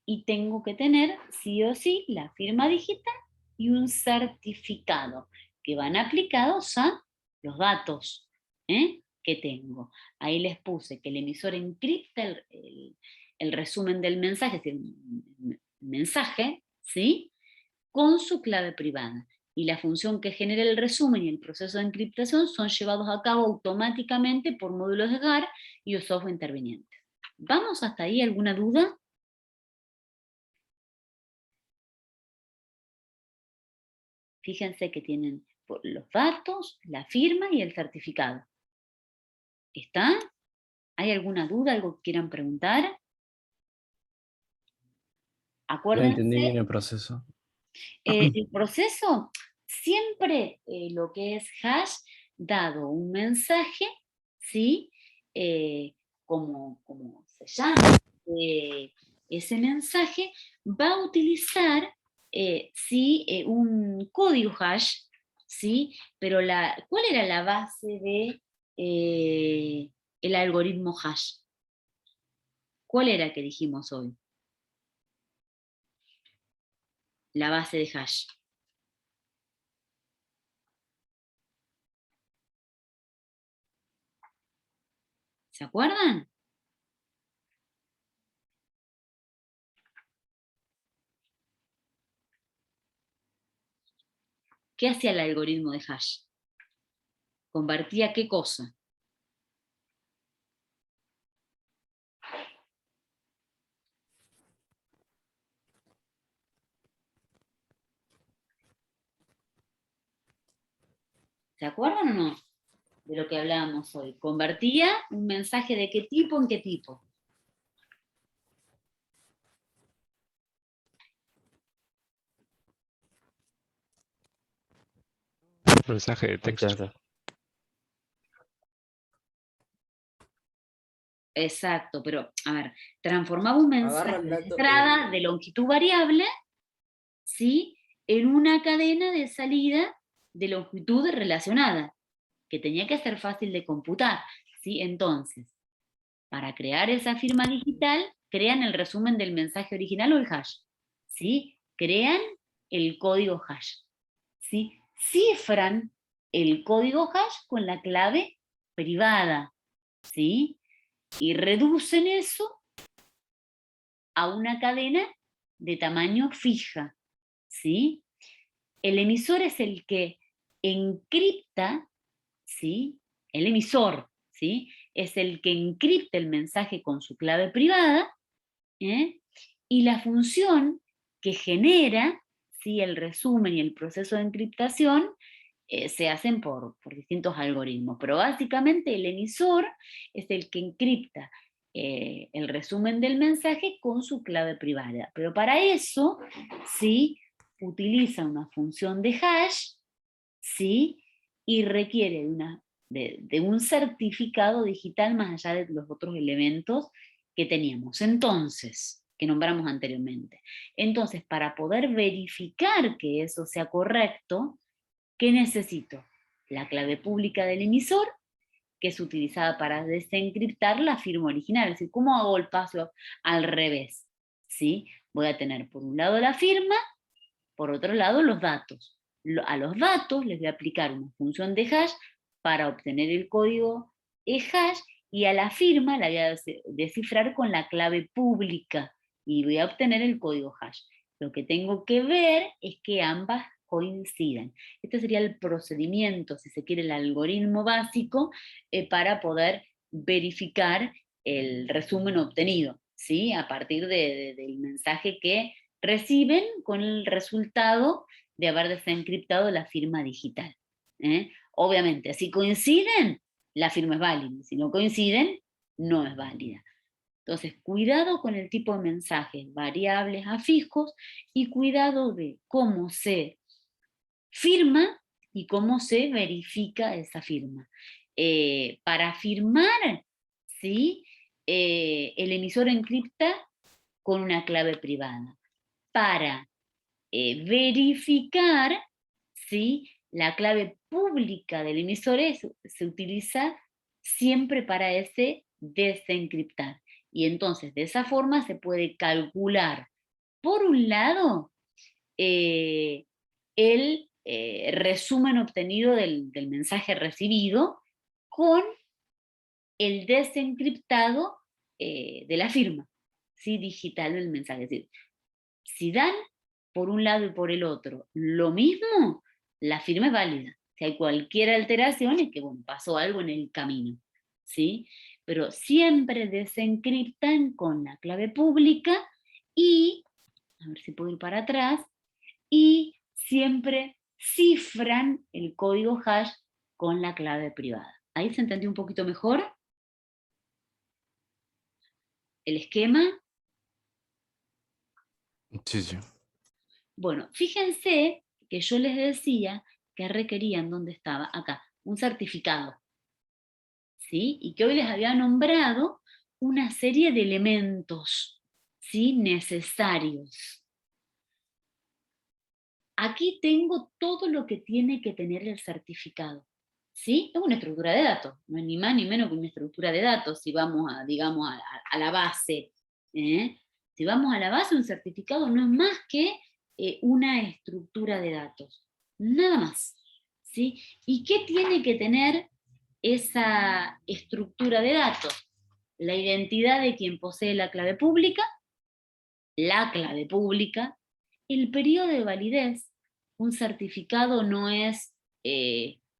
[SPEAKER 1] Y tengo que tener, sí o sí, la firma digital y un certificado que van aplicados a los datos que tengo. Ahí les puse que el emisor encripta el resumen del mensaje, es decir, el mensaje, ¿sí? Con su clave privada. Y la función que genera el resumen y el proceso de encriptación son llevados a cabo automáticamente por módulos de GAR y o software intervenientes. ¿Vamos hasta ahí? ¿Alguna duda? Fíjense que tienen los datos, la firma y el certificado. ¿Está? ¿Hay alguna duda, algo que quieran preguntar?
[SPEAKER 2] No
[SPEAKER 1] Acuérdense,
[SPEAKER 2] entendí bien el proceso.
[SPEAKER 1] el proceso, siempre lo que es hash, dado un mensaje, ¿sí? Como se llama ese mensaje, va a utilizar ¿sí? Un código hash, ¿sí? Pero ¿cuál era la base de el algoritmo hash? ¿Cuál era que dijimos hoy? La base de hash. ¿Se acuerdan? ¿Qué hacía el algoritmo de hash? ¿Convertía qué cosa? ¿Se acuerdan o no? De lo que hablábamos hoy. Convertía un mensaje de qué tipo en qué tipo.
[SPEAKER 4] Mensaje de texto.
[SPEAKER 2] Entiendo.
[SPEAKER 1] Exacto, pero a ver, transformaba un mensaje
[SPEAKER 5] Agarran
[SPEAKER 1] de
[SPEAKER 5] datos.
[SPEAKER 1] entrada de longitud variable, ¿sí? En una cadena de salida de longitud relacionada, que tenía que ser fácil de computar, ¿sí? Entonces, para crear esa firma digital, crean el resumen del mensaje original o el hash, ¿sí? Crean el código hash, ¿sí? Cifran el código hash con la clave privada, ¿sí? Y reducen eso a una cadena de tamaño fija, ¿sí? El emisor es el que encripta, ¿sí? El emisor, ¿sí? Es el que encripta el mensaje con su clave privada, ¿eh? Y la función que genera, ¿sí? El resumen y el proceso de encriptación se hacen por distintos algoritmos, pero básicamente el emisor es el que encripta el resumen del mensaje con su clave privada. Pero para eso, ¿sí? Utiliza una función de hash, ¿sí? Y requiere de un certificado digital más allá de los otros elementos que teníamos. Entonces, que nombramos anteriormente. Entonces, para poder verificar que eso sea correcto, ¿qué necesito? La clave pública del emisor, que es utilizada para desencriptar la firma original. Es decir, ¿cómo hago el paso al revés? ¿Sí? Voy a tener por un lado la firma, por otro lado los datos. A los datos les voy a aplicar una función de hash para obtener el código hash, y a la firma la voy a descifrar con la clave pública y voy a obtener el código hash. Lo que tengo que ver es que ambas coincidan. Este sería el procedimiento, si se quiere, el algoritmo básico para poder verificar el resumen obtenido, ¿sí? A partir del mensaje que reciben con el resultado de haber desencriptado la firma digital. Obviamente, si coinciden, la firma es válida. Si no coinciden, no es válida. Entonces, cuidado con el tipo de mensajes variables a fijos y cuidado de cómo se firma y cómo se verifica esa firma. Para firmar, ¿sí? El emisor encripta con una clave privada. Para verificar, ¿sí? La clave pública del emisor se utiliza siempre para ese desencriptar. Y entonces de esa forma se puede calcular, por un lado, el resumen obtenido del mensaje recibido con el desencriptado de la firma, ¿sí? Digital del mensaje. Es decir, si dan por un lado y por el otro lo mismo, la firma es válida. Si hay cualquier alteración es que, bueno, pasó algo en el camino, ¿sí? Pero siempre desencriptan con la clave pública y, a ver si puedo ir para atrás, y siempre cifran el código hash con la clave privada. ¿Ahí se entendió un poquito mejor? ¿El esquema?
[SPEAKER 2] Sí, sí.
[SPEAKER 1] Bueno, fíjense que yo les decía que requerían, ¿dónde estaba? Acá, un certificado, ¿sí? Y que hoy les había nombrado una serie de elementos, ¿sí? Necesarios. Aquí tengo todo lo que tiene que tener el certificado, ¿sí? Es una estructura de datos, no es ni más ni menos que una estructura de datos, si vamos a, digamos, a la base, ¿eh? Si vamos a la base, un certificado no es más que una estructura de datos, nada más, ¿sí? ¿Y qué tiene que tener esa estructura de datos? La identidad de quien posee la clave pública, el periodo de validez. Un certificado no es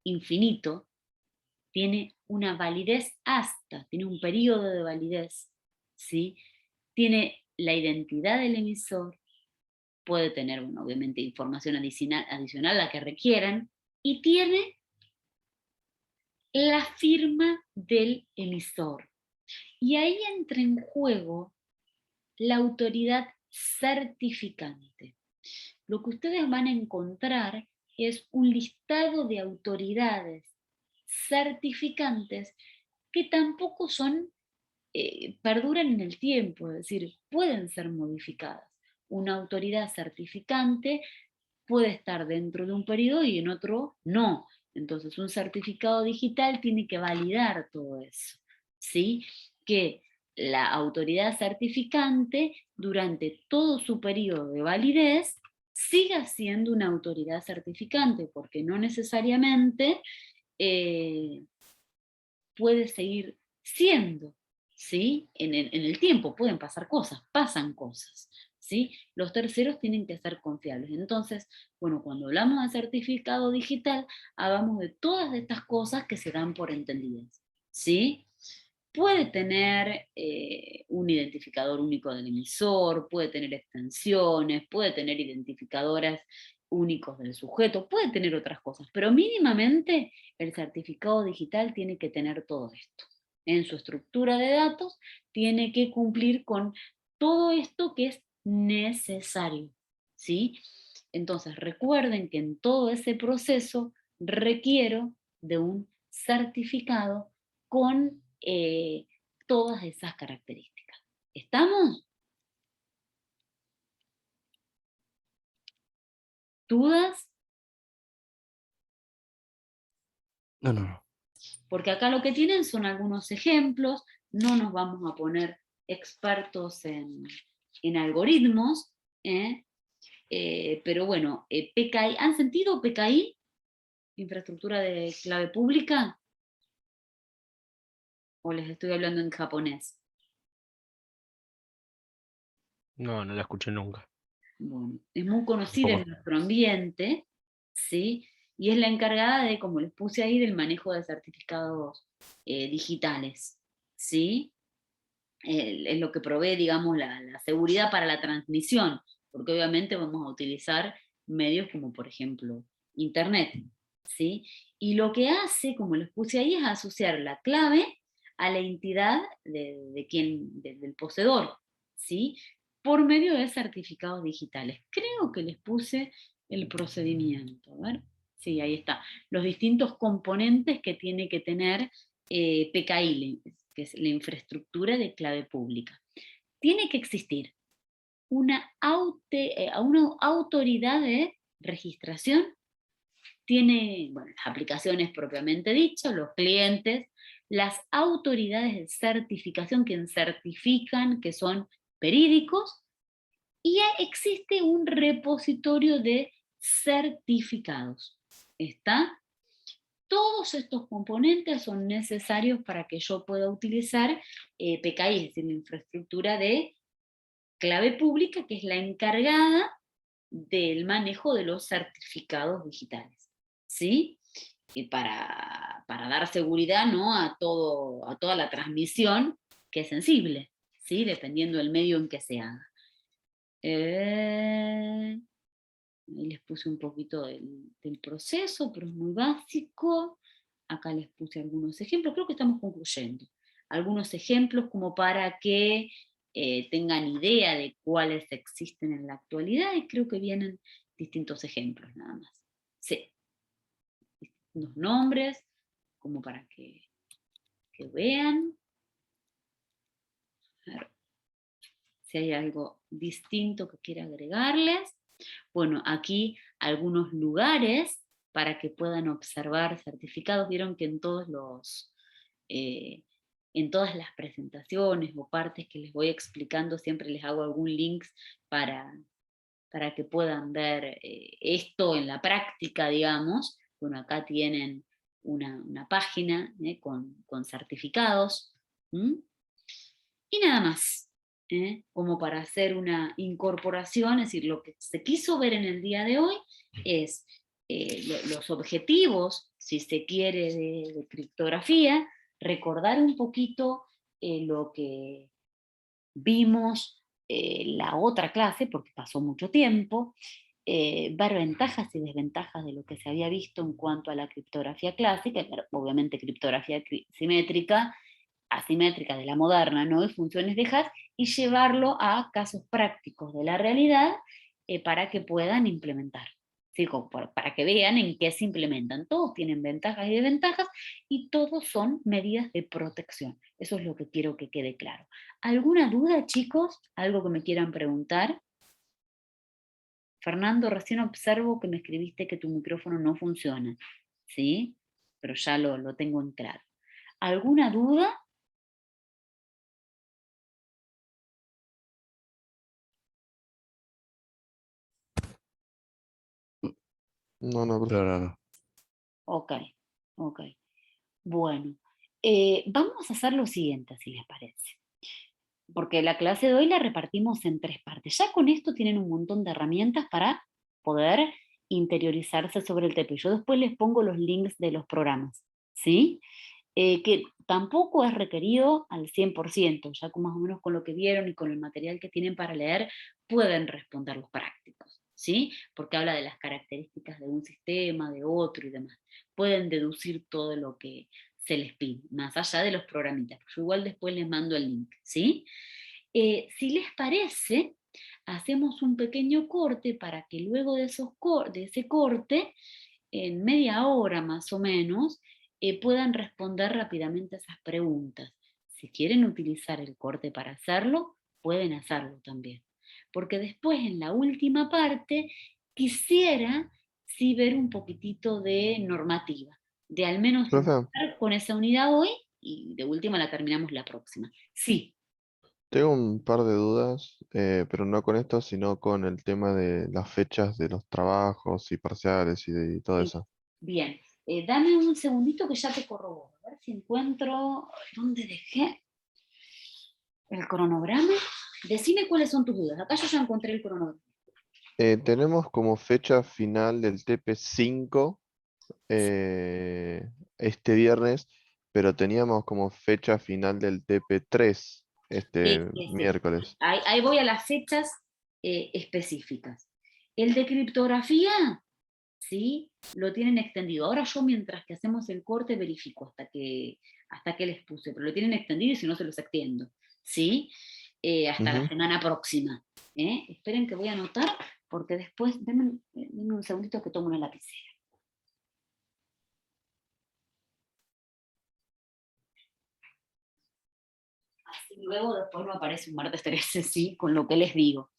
[SPEAKER 1] infinito, tiene una validez hasta, tiene un periodo de validez, ¿sí? Tiene la identidad del emisor, puede tener, bueno, obviamente información adicional a la que requieran, y tiene la firma del emisor. Y ahí entra en juego la autoridad certificante. Lo que ustedes van a encontrar es un listado de autoridades certificantes que tampoco son, perduran en el tiempo, es decir, pueden ser modificadas. Una autoridad certificante puede estar dentro de un periodo y en otro no. Entonces, un certificado digital tiene que validar todo eso, ¿sí? Que la autoridad certificante, durante todo su periodo de validez, siga siendo una autoridad certificante, porque no necesariamente puede seguir siendo, ¿sí? En el tiempo pueden pasar cosas, pasan cosas, ¿sí? Los terceros tienen que ser confiables. Entonces, bueno, cuando hablamos de certificado digital, hablamos de todas estas cosas que se dan por entendidas, ¿sí? Puede tener un identificador único del emisor, puede tener extensiones, puede tener identificadores únicos del sujeto, puede tener otras cosas, pero mínimamente el certificado digital tiene que tener todo esto. En su estructura de datos tiene que cumplir con todo esto que es necesario, ¿sí? Entonces recuerden que en todo ese proceso requiero de un certificado con todas esas características. ¿Estamos? ¿Dudas?
[SPEAKER 2] No, no, no.
[SPEAKER 1] Porque acá lo que tienen son algunos ejemplos, no nos vamos a poner expertos en algoritmos, ¿eh? Pero bueno, PKI, ¿han sentido PKI? Infraestructura de clave pública. ¿O les estoy hablando en japonés?
[SPEAKER 3] No, no la escuché nunca.
[SPEAKER 1] Bueno, es muy conocida
[SPEAKER 3] Tampoco.
[SPEAKER 1] en nuestro ambiente, ¿sí? Y es la encargada de, como les puse ahí, del manejo de certificados digitales, ¿sí? Es lo que provee, digamos, la seguridad para la transmisión, porque obviamente vamos a utilizar medios como, por ejemplo, Internet, ¿sí? Y lo que hace, como les puse ahí, es asociar la clave a la entidad del poseedor, ¿sí? Por medio de certificados digitales. Creo que les puse el procedimiento, a ver. Sí, ahí está. Los distintos componentes que tiene que tener PKI, que es la infraestructura de clave pública. Tiene que existir una autoridad de registración, tiene, bueno, las aplicaciones propiamente dicho, los clientes, las autoridades de certificación, quien certifican que son verídicos, y existe un repositorio de certificados. ¿Está? Todos estos componentes son necesarios para que yo pueda utilizar PKI, es decir, la infraestructura de clave pública, que es la encargada del manejo de los certificados digitales, ¿sí? Y para dar seguridad, ¿no?, a toda la transmisión, que es sensible, ¿sí?, dependiendo del medio en que se haga. Ahí les puse un poquito del proceso, pero es muy básico. Acá les puse algunos ejemplos, creo que estamos concluyendo. Algunos ejemplos como para que tengan idea de cuáles existen en la actualidad, y creo que vienen distintos ejemplos nada más. Sí, los nombres, como para que vean. A ver si hay algo distinto que quiera agregarles. Bueno, aquí algunos lugares para que puedan observar certificados. Vieron que en todos en todas las presentaciones o partes que les voy explicando, siempre les hago algún link para que puedan ver esto en la práctica, digamos. Bueno, acá tienen una página con certificados. Y nada más, como para hacer una incorporación, es decir, lo que se quiso ver en el día de hoy es los objetivos, si se quiere, de criptografía, recordar un poquito lo que vimos la otra clase, porque pasó mucho tiempo, ver ventajas y desventajas de lo que se había visto en cuanto a la criptografía clásica, pero obviamente criptografía simétrica, asimétrica de la moderna, ¿no? Y funciones de hash, y llevarlo a casos prácticos de la realidad para que puedan implementar. ¿Sí? Para que vean en qué se implementan. Todos tienen ventajas y desventajas y todos son medidas de protección. Eso es lo que quiero que quede claro. ¿Alguna duda, chicos? ¿Algo que me quieran preguntar? Fernando, recién observo que me escribiste que tu micrófono no funciona. ¿Sí? Pero ya lo tengo en claro. ¿Alguna duda?
[SPEAKER 6] No, profe.
[SPEAKER 2] No.
[SPEAKER 1] Ok. Bueno, vamos a hacer lo siguiente, si les parece. Porque la clase de hoy la repartimos en 3 partes. Ya con esto tienen un montón de herramientas para poder interiorizarse sobre el TP. Yo después les pongo los links de los programas, ¿sí? Que tampoco es requerido al 100%, ya más o menos con lo que vieron y con el material que tienen para leer, pueden responder los prácticos, ¿sí? Porque habla de las características de un sistema, de otro y demás. Pueden deducir todo lo que se les pide, más allá de los programitas. Yo igual después les mando el link, ¿sí? Si les parece, hacemos un pequeño corte para que luego de ese corte, en media hora más o menos, puedan responder rápidamente a esas preguntas. Si quieren utilizar el corte para hacerlo, pueden hacerlo también. Porque después, en la última parte, quisiera sí ver un poquitito de normativa, de al menos
[SPEAKER 6] Profe,
[SPEAKER 1] empezar con esa unidad hoy y de última la terminamos la próxima. Sí.
[SPEAKER 6] tengo un par de dudas, pero no con esto, sino con el tema de las fechas de los trabajos y parciales y todo eso.
[SPEAKER 1] Bien, dame un segundito que ya te corroboro. A ver si encuentro. ¿Dónde dejé el cronograma? Decime cuáles son tus dudas. Acá yo ya encontré el cronograma.
[SPEAKER 6] Tenemos como fecha final del TP5 este viernes, pero teníamos como fecha final del TP3 este
[SPEAKER 1] Sí.
[SPEAKER 6] miércoles.
[SPEAKER 1] Ahí voy a las fechas específicas. El de criptografía, ¿sí? Lo tienen extendido. Ahora yo, mientras que hacemos el corte, verifico hasta que les puse, pero lo tienen extendido y si no se los extiendo, ¿sí? Hasta la semana próxima. Esperen que voy a anotar, porque después, denme un segundito que tomo una lapicera. Así luego después no aparece un martes 13, ¿sí? Con lo que les digo.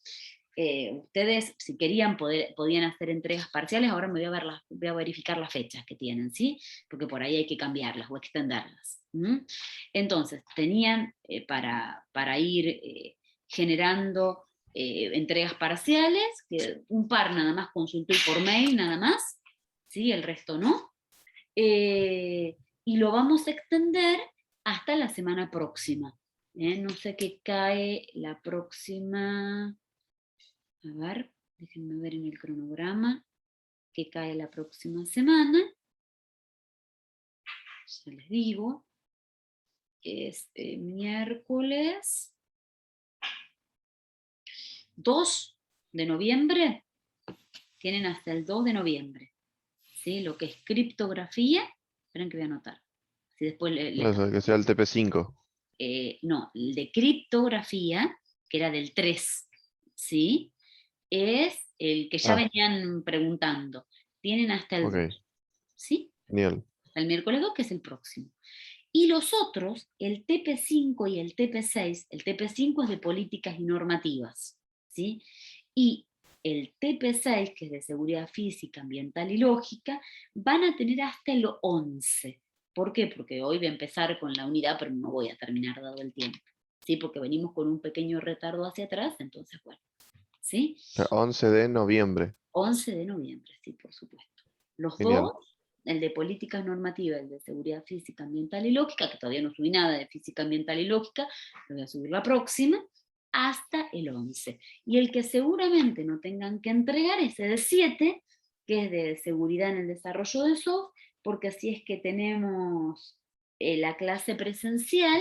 [SPEAKER 1] Ustedes, si querían, podían hacer entregas parciales. Ahora me voy a verificar las fechas que tienen, ¿sí? Porque por ahí hay que cambiarlas o extenderlas. Entonces, tenían para ir generando entregas parciales, que un par nada más consulté por mail, nada más, ¿sí? El resto no. Y lo vamos a extender hasta la semana próxima. No sé qué cae la próxima. A ver, déjenme ver en el cronograma qué cae la próxima semana. Ya les digo, es miércoles 2 de noviembre. Tienen hasta el 2 de noviembre. ¿Sí? Lo que es criptografía. Esperen que voy a anotar. Si después
[SPEAKER 6] No, eso, que sea el TP5.
[SPEAKER 1] no, el de criptografía que era del 3, ¿sí? Es el que ya
[SPEAKER 6] Ah.
[SPEAKER 1] venían preguntando. Tienen hasta el
[SPEAKER 6] Ok.
[SPEAKER 1] 2, ¿sí?
[SPEAKER 6] Genial.
[SPEAKER 1] Hasta el miércoles 2, que es el próximo. Y los otros, el TP5 y el TP6, el TP5 es de políticas y normativas, ¿sí? Y el TP6, que es de seguridad física, ambiental y lógica, van a tener hasta el 11. ¿Por qué? Porque hoy voy a empezar con la unidad, pero no voy a terminar dado el tiempo, ¿sí? Porque venimos con un pequeño retardo hacia atrás, entonces, bueno, ¿sí?
[SPEAKER 6] 11 de noviembre.
[SPEAKER 1] 11 de noviembre, sí, por supuesto. Los
[SPEAKER 6] Genial.
[SPEAKER 1] dos, el de políticas normativas, el de seguridad física, ambiental y lógica, que todavía no subí nada de física, ambiental y lógica, lo voy a subir la próxima, hasta el 11. Y el que seguramente no tengan que entregar es el de 7, que es de seguridad en el desarrollo de software, porque si es que tenemos la clase presencial,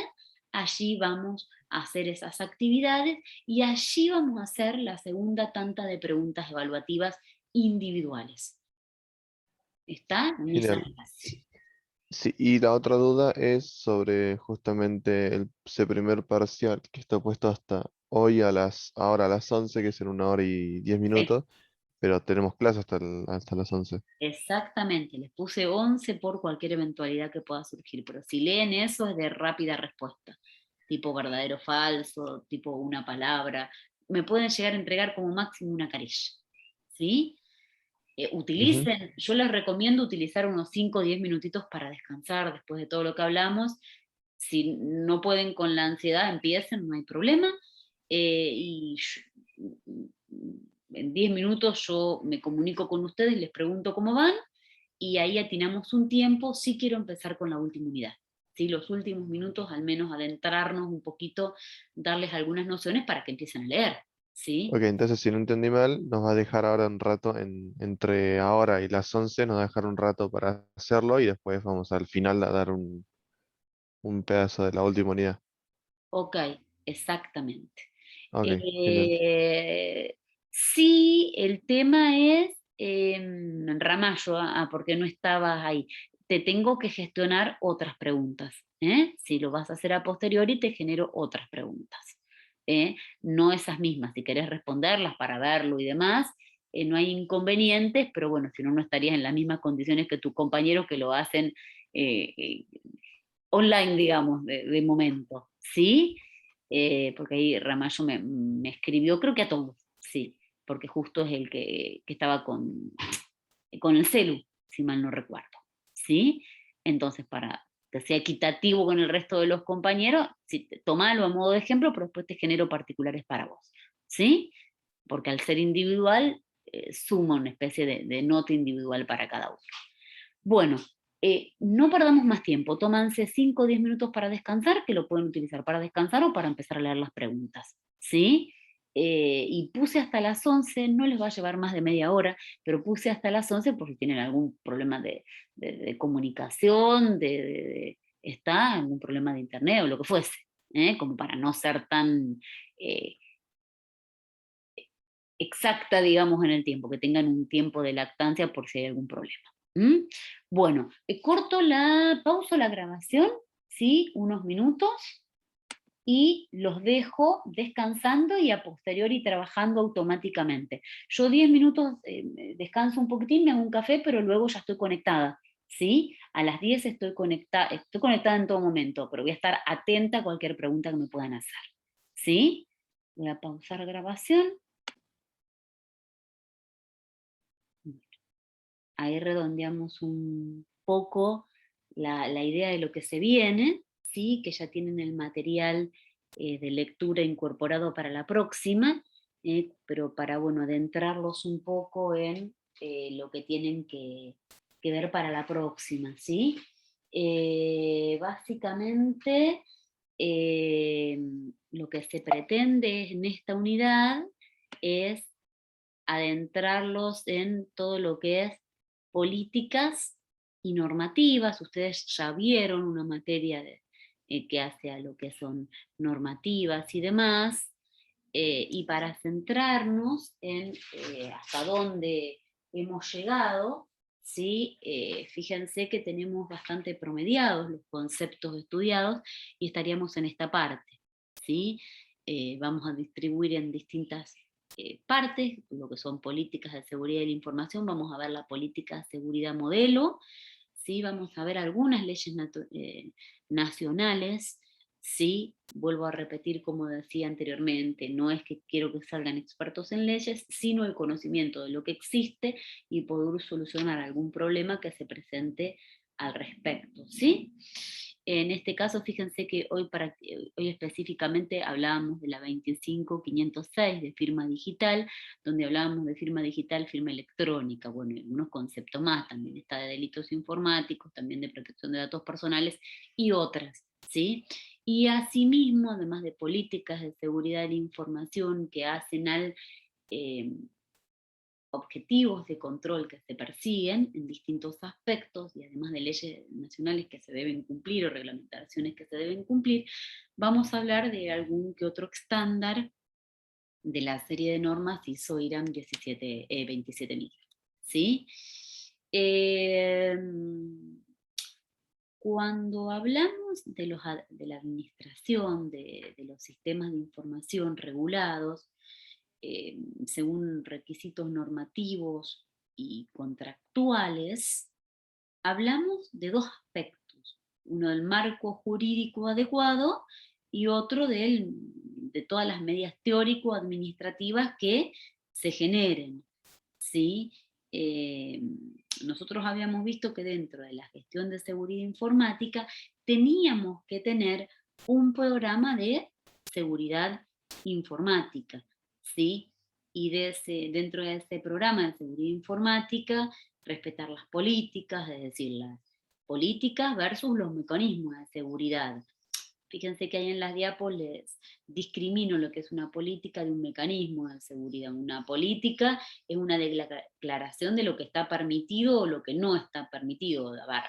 [SPEAKER 1] allí vamos a hacer esas actividades y allí vamos a hacer la segunda tanda de preguntas evaluativas individuales. ¿Está? En esa
[SPEAKER 6] Genial.
[SPEAKER 1] clase.
[SPEAKER 6] Sí, y la otra duda es sobre justamente ese primer parcial que está puesto hasta hoy ahora a las 11, que es en 1 hora y 10
[SPEAKER 1] Sí,
[SPEAKER 6] minutos, pero tenemos clase hasta las 11.
[SPEAKER 1] exactamente, les puse 11 por cualquier eventualidad que pueda surgir, pero si leen eso es de rápida respuesta, tipo verdadero o falso, tipo una palabra, me pueden llegar a entregar como máximo una carilla, ¿sí?
[SPEAKER 6] Ujú.
[SPEAKER 1] Utilicen, yo les recomiendo utilizar unos 5 o 10 minutitos para descansar después de todo lo que hablamos. Si no pueden con la ansiedad, empiecen, no hay problema. En 10 minutos yo me comunico con ustedes, les pregunto cómo van, y ahí atinamos un tiempo. Sí quiero empezar con la última unidad. ¿Sí? Los últimos minutos, al menos adentrarnos un poquito, darles algunas nociones para que empiecen a leer. ¿Sí?
[SPEAKER 6] Ok, entonces si no entendí mal, nos va a dejar ahora un rato entre ahora y las 11, nos va a dejar un rato para hacerlo y después vamos al final a dar un pedazo de la última unidad.
[SPEAKER 1] Ok, exactamente.
[SPEAKER 6] Ok, genial.
[SPEAKER 1] Sí, el tema es, Ramallo, porque no estabas ahí. Te tengo que gestionar otras preguntas. Si lo vas a hacer a posteriori, te genero otras preguntas. No esas mismas, si querés responderlas para verlo y demás, no hay inconvenientes, pero bueno, si no, no estarías en las mismas condiciones que tus compañeros que lo hacen online, digamos, de momento, ¿sí? Porque ahí Ramallo me escribió, creo que a todos, sí, porque justo es el que estaba con el celu, si mal no recuerdo, ¿sí? Entonces, para que sea equitativo con el resto de los compañeros, sí, tomalo a modo de ejemplo, pero después te genero particulares para vos, ¿sí? Porque al ser individual, suma una especie de nota individual para cada uno. Bueno, no perdamos más tiempo, tómanse 5 o 10 minutos para descansar, que lo pueden utilizar para descansar o para empezar a leer las preguntas, ¿sí? Y puse hasta las 11, no les va a llevar más de media hora, pero puse hasta las 11 por si tienen algún problema de comunicación, está algún problema de internet o lo que fuese, como para no ser tan eh, exacta, digamos, en el tiempo, que tengan un tiempo de lactancia por si hay algún problema. ¿Mm? Bueno, pauso la grabación, ¿sí? Unos minutos, y los dejo descansando y a posteriori trabajando automáticamente. Yo 10 minutos descanso un poquitín, me hago un café, pero luego ya estoy conectada, ¿sí? A las 10 estoy conectada en todo momento, pero voy a estar atenta a cualquier pregunta que me puedan hacer, ¿sí? Voy a pausar grabación. Ahí redondeamos un poco la idea de lo que se viene, ¿sí? Que ya tienen el material de lectura incorporado para la próxima, pero para bueno, adentrarlos un poco en lo que tienen que ver para la próxima, ¿sí? Básicamente, lo que se pretende en esta unidad es adentrarlos en todo lo que es políticas y normativas. Ustedes ya vieron una materia que hace a lo que son normativas y demás, y para centrarnos en hasta dónde hemos llegado, ¿sí? Fíjense que tenemos bastante promediados los conceptos estudiados y estaríamos en esta parte, ¿sí? vamos a distribuir en distintas partes, lo que son políticas de seguridad de la información. Vamos a ver la política de seguridad modelo, ¿sí? Vamos a ver algunas leyes nacionales, ¿sí? Vuelvo a repetir, como decía anteriormente, no es que quiero que salgan expertos en leyes, sino el conocimiento de lo que existe y poder solucionar algún problema que se presente al respecto, ¿sí? En este caso, fíjense que hoy específicamente hablábamos de la 25506 de firma digital, donde hablábamos de firma digital, firma electrónica, bueno, y algunos conceptos más, también está de delitos informáticos, también de protección de datos personales y otras, ¿sí? Y asimismo, además de políticas de seguridad de la información que hacen al objetivos de control que se persiguen en distintos aspectos, y además de leyes nacionales que se deben cumplir o reglamentaciones que se deben cumplir, vamos a hablar de algún que otro estándar de la serie de normas ISO IRAM 27000, ¿sí? Cuando hablamos de la administración de los sistemas de información regulados, según requisitos normativos y contractuales, hablamos de dos aspectos. Uno del marco jurídico adecuado y otro de todas las medidas teórico-administrativas que se generen, ¿sí? Nosotros habíamos visto que dentro de la gestión de seguridad informática teníamos que tener un programa de seguridad informática, ¿sí? Y dentro de ese programa de seguridad informática, respetar las políticas, es decir, las políticas versus los mecanismos de seguridad. Fíjense que ahí en las diapos les discrimino lo que es una política de un mecanismo de seguridad. Una política es una declaración de lo que está permitido o lo que no está permitido. A ver,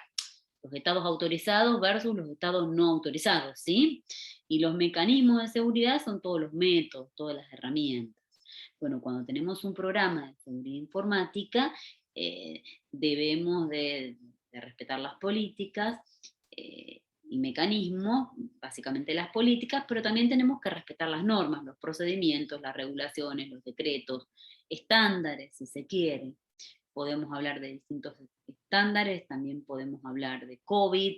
[SPEAKER 1] los estados autorizados versus los estados no autorizados, ¿sí? Y los mecanismos de seguridad son todos los métodos, todas las herramientas. Bueno, cuando tenemos un programa de seguridad informática, debemos de respetar las políticas y mecanismos, básicamente las políticas, pero también tenemos que respetar las normas, los procedimientos, las regulaciones, los decretos, estándares, si se quiere. Podemos hablar de distintos estándares, también podemos hablar de COVID,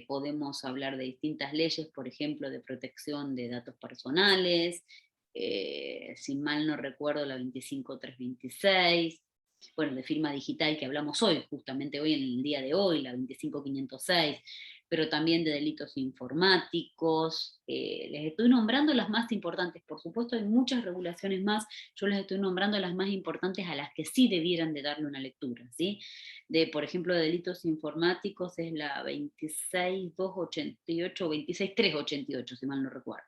[SPEAKER 1] podemos hablar de distintas leyes, por ejemplo, de protección de datos personales, si mal no recuerdo la 25326, bueno, de firma digital que hablamos hoy, justamente hoy en el día de hoy, la 25506, pero también de delitos informáticos. Les estoy nombrando las más importantes, por supuesto hay muchas regulaciones más, yo les estoy nombrando las más importantes a las que sí debieran de darle una lectura, ¿sí? Por ejemplo, de delitos informáticos es la 26288 o 26388, si mal no recuerdo.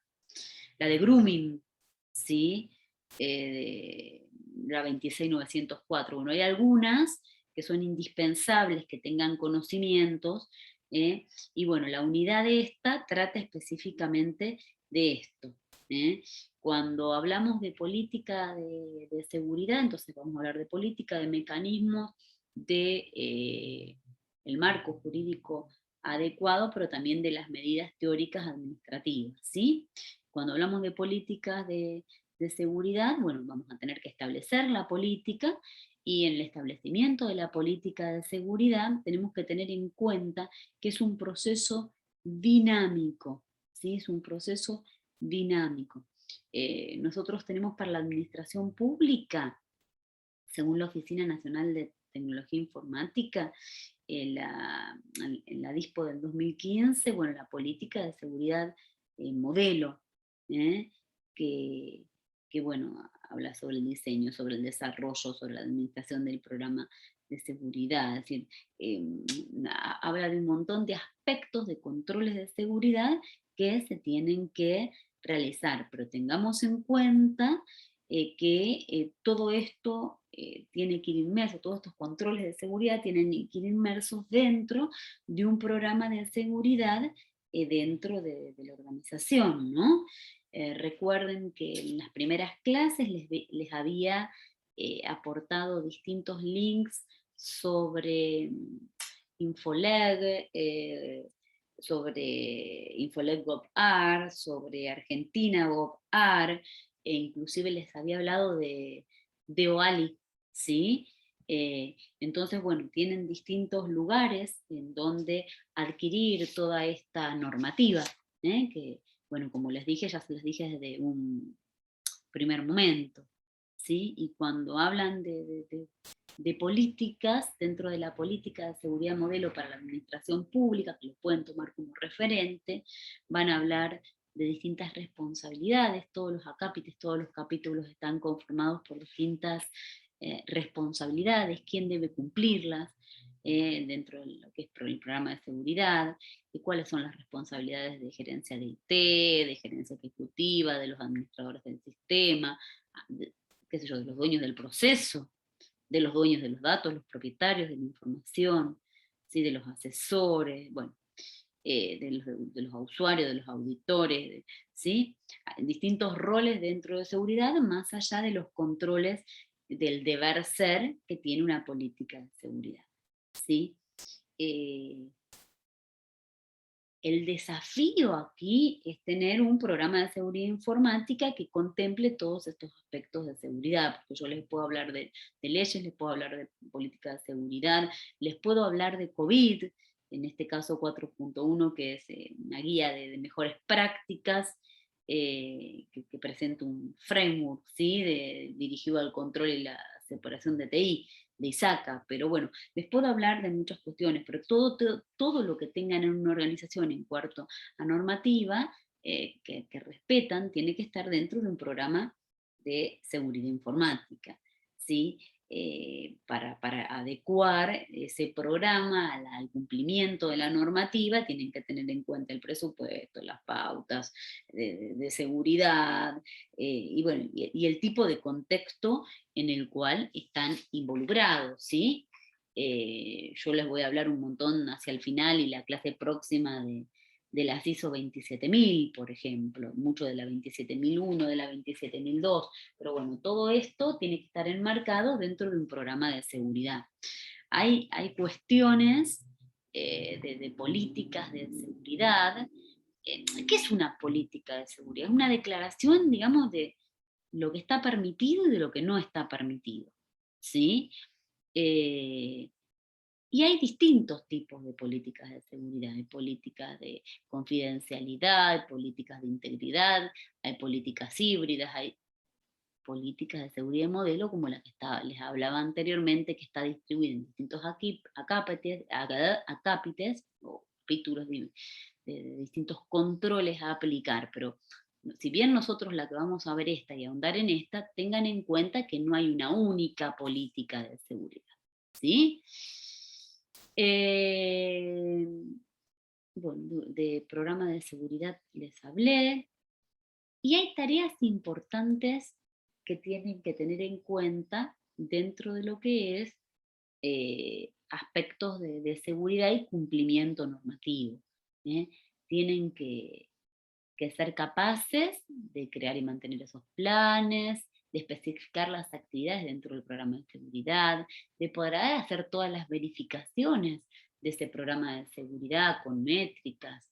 [SPEAKER 1] La de grooming, ¿sí? La 26904. Bueno, hay algunas que son indispensables que tengan conocimientos, y bueno, la unidad de esta trata específicamente de esto. Cuando hablamos de política de seguridad, entonces vamos a hablar de política, de mecanismos, de el marco jurídico adecuado, pero también de las medidas teóricas administrativas, ¿sí? Cuando hablamos de políticas de seguridad, bueno, vamos a tener que establecer la política, y en el establecimiento de la política de seguridad tenemos que tener en cuenta que es un proceso dinámico, ¿sí? Es un proceso dinámico. Nosotros tenemos para la administración pública, según la Oficina Nacional de Tecnología Informática, en la DISPO del 2015, bueno, la política de seguridad modelo, que bueno, habla sobre el diseño, sobre el desarrollo, sobre la administración del programa de seguridad, es decir, habla de un montón de aspectos de controles de seguridad que se tienen que realizar, pero tengamos en cuenta que todo esto tiene que ir inmerso, todos estos controles de seguridad tienen que ir inmersos dentro de un programa de seguridad dentro de la organización, ¿no? Recuerden que en las primeras clases les había aportado distintos links sobre Infoleg, sobre Infolet Gov.ar, sobre Argentina Gov.ar, e inclusive les había hablado de OALI, ¿sí? Entonces, bueno, tienen distintos lugares en donde adquirir toda esta normativa, que, bueno, como les dije, ya se les dije desde un primer momento, ¿sí? Y cuando hablan de políticas, dentro de la política de seguridad modelo para la administración pública, que lo pueden tomar como referente, van a hablar de distintas responsabilidades, todos los capítulos están conformados por distintas responsabilidades, quién debe cumplirlas, dentro de lo que es el programa de seguridad, y cuáles son las responsabilidades de gerencia de IT, de gerencia ejecutiva, de los administradores del sistema, qué sé yo, de los dueños del proceso, de los dueños de los datos, los propietarios de la información, ¿sí? De los asesores, bueno, de los usuarios, de los auditores, ¿sí? Distintos roles dentro de seguridad, más allá de los controles del deber ser que tiene una política de seguridad, ¿sí? El desafío aquí es tener un programa de seguridad informática que contemple todos estos aspectos de seguridad, porque yo les puedo hablar de leyes, les puedo hablar de política de seguridad, les puedo hablar de COVID, en este caso 4.1, que es una guía de mejores prácticas, que presenta un framework, ¿sí? Dirigido al control y la separación de TI, de ISACA, pero bueno, les puedo hablar de muchas cuestiones, pero todo lo que tengan en una organización en cuanto a normativa, que respetan, tiene que estar dentro de un programa de seguridad informática, ¿sí? Para adecuar ese programa al cumplimiento de la normativa, tienen que tener en cuenta el presupuesto, las pautas de seguridad, y, bueno, y el tipo de contexto en el cual están involucrados, ¿sí? Yo les voy a hablar un montón hacia el final y la clase próxima de las ISO 27000, por ejemplo, mucho de la 27001, de la 27002, pero bueno, todo esto tiene que estar enmarcado dentro de un programa de seguridad. Hay cuestiones de políticas de seguridad. ¿Qué es una política de seguridad? Es una declaración, digamos, de lo que está permitido y de lo que no está permitido, ¿sí? Y hay distintos tipos de políticas de seguridad, hay políticas de confidencialidad, hay políticas de integridad, hay políticas híbridas, hay políticas de seguridad modelo como la que les hablaba anteriormente, que está distribuida en distintos acápites o capítulos de distintos controles a aplicar, pero si bien nosotros la que vamos a ver esta y ahondar en esta, tengan en cuenta que no hay una única política de seguridad, ¿sí? Bueno, de programa de seguridad les hablé, y hay tareas importantes que tienen que tener en cuenta dentro de lo que es aspectos de seguridad y cumplimiento normativo. Tienen que ser capaces de crear y mantener esos planes, de especificar las actividades dentro del programa de seguridad, de poder hacer todas las verificaciones de ese programa de seguridad con métricas,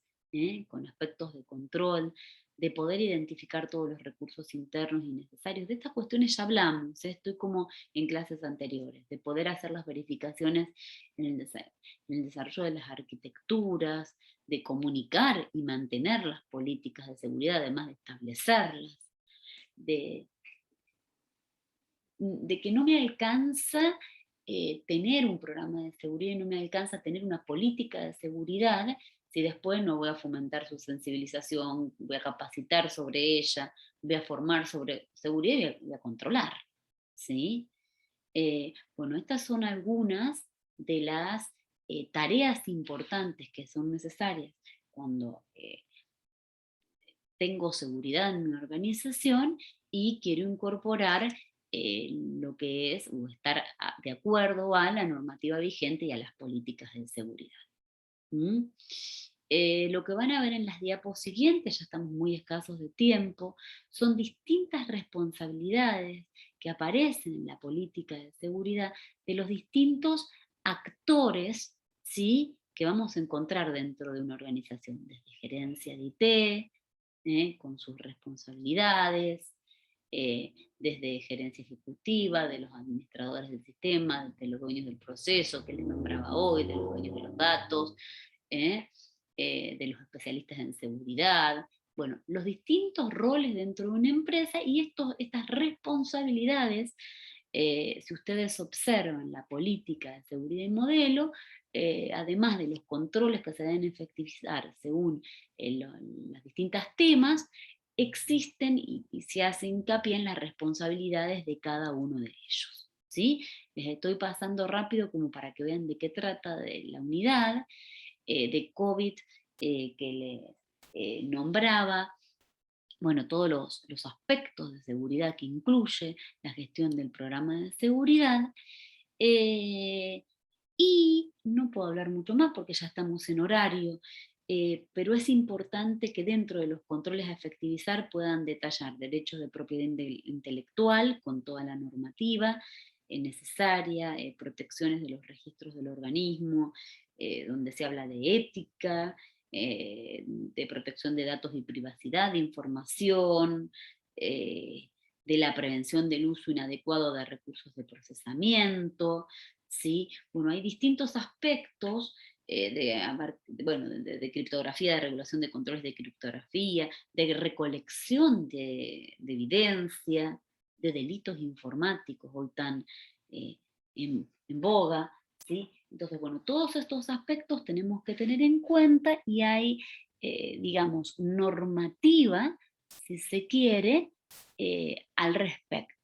[SPEAKER 1] con aspectos de control, de poder identificar todos los recursos internos y necesarios. De estas cuestiones ya hablamos, estoy como en clases anteriores, de poder hacer las verificaciones en el desarrollo de las arquitecturas, de comunicar y mantener las políticas de seguridad, además de establecerlas, de que no me alcanza tener un programa de seguridad y no me alcanza tener una política de seguridad si después no voy a fomentar su sensibilización, voy a capacitar sobre ella, voy a formar sobre seguridad y voy a controlar, ¿sí? Bueno, estas son algunas de las tareas importantes que son necesarias cuando tengo seguridad en mi organización y quiero incorporar lo que es o estar de acuerdo a la normativa vigente y a las políticas de seguridad. Lo que van a ver en las diapos siguientes, ya estamos muy escasos de tiempo, son distintas responsabilidades que aparecen en la política de seguridad de los distintos actores, ¿sí? que vamos a encontrar dentro de una organización, desde gerencia de IT, con sus responsabilidades, desde gerencia ejecutiva, de los administradores del sistema, de los dueños del proceso que les nombraba hoy, de los dueños de los datos, de los especialistas en seguridad, bueno, los distintos roles dentro de una empresa y estas responsabilidades, si ustedes observan la política de seguridad y modelo, además de los controles que se deben efectivizar según los distintos temas, existen y se hace hincapié en las responsabilidades de cada uno de ellos. ¿Sí? Les estoy pasando rápido como para que vean de qué trata de la unidad de COVID que les nombraba. Bueno, todos los aspectos de seguridad que incluye la gestión del programa de seguridad. Y no puedo hablar mucho más porque ya estamos en horario, pero es importante que dentro de los controles a efectivizar puedan detallar derechos de propiedad intelectual con toda la normativa necesaria, protecciones de los registros del organismo, donde se habla de ética, de protección de datos y privacidad, de información, de la prevención del uso inadecuado de recursos de procesamiento, ¿sí? Bueno, hay distintos aspectos de criptografía, de regulación de controles de criptografía, de recolección de evidencia, de delitos informáticos, hoy tan en boga, ¿sí? Entonces, bueno, todos estos aspectos tenemos que tener en cuenta y hay, digamos, normativa, si se quiere, al respecto.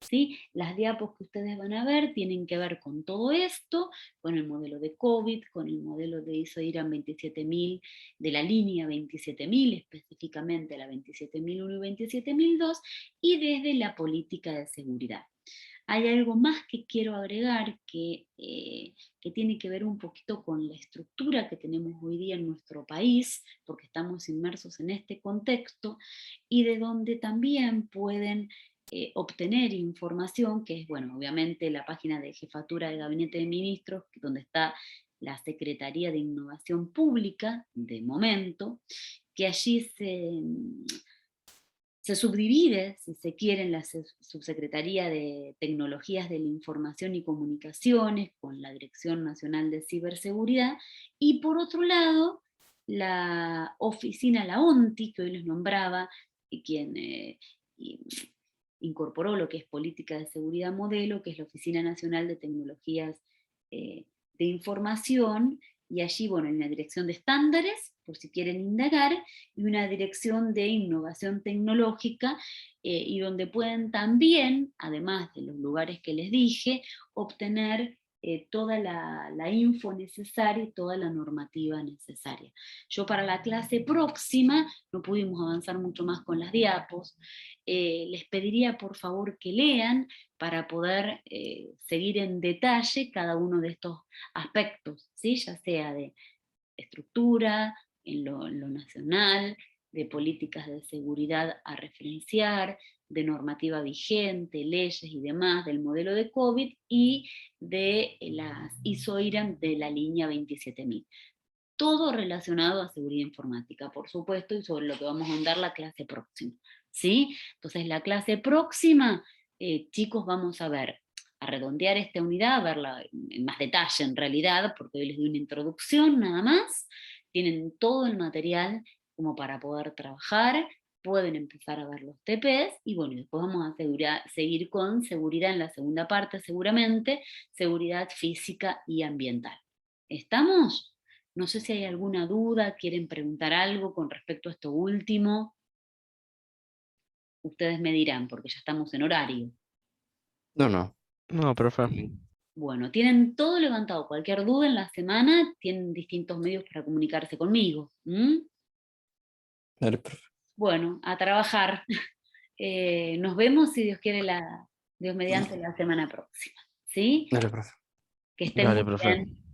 [SPEAKER 1] ¿Sí? Las diapos que ustedes van a ver tienen que ver con todo esto, con el modelo de COVID, con el modelo de ISO IRAM 27000, de la línea 27000, específicamente la 27001 y 27002, y desde la política de seguridad. Hay algo más que quiero agregar que tiene que ver un poquito con la estructura que tenemos hoy día en nuestro país, porque estamos inmersos en este contexto, y de donde también pueden obtener información, que es, bueno, obviamente la página de Jefatura de Gabinete de Ministros, donde está la Secretaría de Innovación Pública, de momento, que allí se subdivide, si se quiere, en la Subsecretaría de Tecnologías de la Información y Comunicaciones, con la Dirección Nacional de Ciberseguridad, y por otro lado, la oficina, la ONTI, que hoy les nombraba, y quien incorporó lo que es Política de Seguridad Modelo, que es la Oficina Nacional de Tecnologías de Información, y allí, bueno, hay una dirección de estándares, por si quieren indagar, y una dirección de innovación tecnológica, y donde pueden también, además de los lugares que les dije, obtener toda la info necesaria y toda la normativa necesaria. Yo para la clase próxima, no pudimos avanzar mucho más con las diapos, les pediría por favor que lean para poder seguir en detalle cada uno de estos aspectos, ¿sí? Ya sea de estructura, en lo nacional, de políticas de seguridad a referenciar, de normativa vigente, leyes y demás, del modelo de COVID y de las ISO IRAM de la línea 27000. Todo relacionado a seguridad informática, por supuesto, y sobre lo que vamos a andar la clase próxima. ¿Sí? Entonces, la clase próxima, chicos, vamos a ver, a redondear esta unidad, a verla en más detalle en realidad, porque hoy les doy una introducción nada más. Tienen todo el material como para poder trabajar, pueden empezar a ver los TPs, y bueno, después vamos a seguir con seguridad en la segunda parte seguramente, seguridad física y ambiental. ¿Estamos? No sé si hay alguna duda, quieren preguntar algo con respecto a esto último. Ustedes me dirán, porque ya estamos en horario.
[SPEAKER 2] No.
[SPEAKER 3] No, profe.
[SPEAKER 1] Bueno, tienen todo levantado. Cualquier duda en la semana, tienen distintos medios para comunicarse conmigo.
[SPEAKER 2] Dale, profe.
[SPEAKER 1] Bueno, a trabajar. Nos vemos, si Dios quiere, Dios mediante, la semana próxima. ¿Sí?
[SPEAKER 2] Dale, profe.
[SPEAKER 1] Que estén
[SPEAKER 3] Dale,
[SPEAKER 1] muy
[SPEAKER 3] profe.
[SPEAKER 1] bien.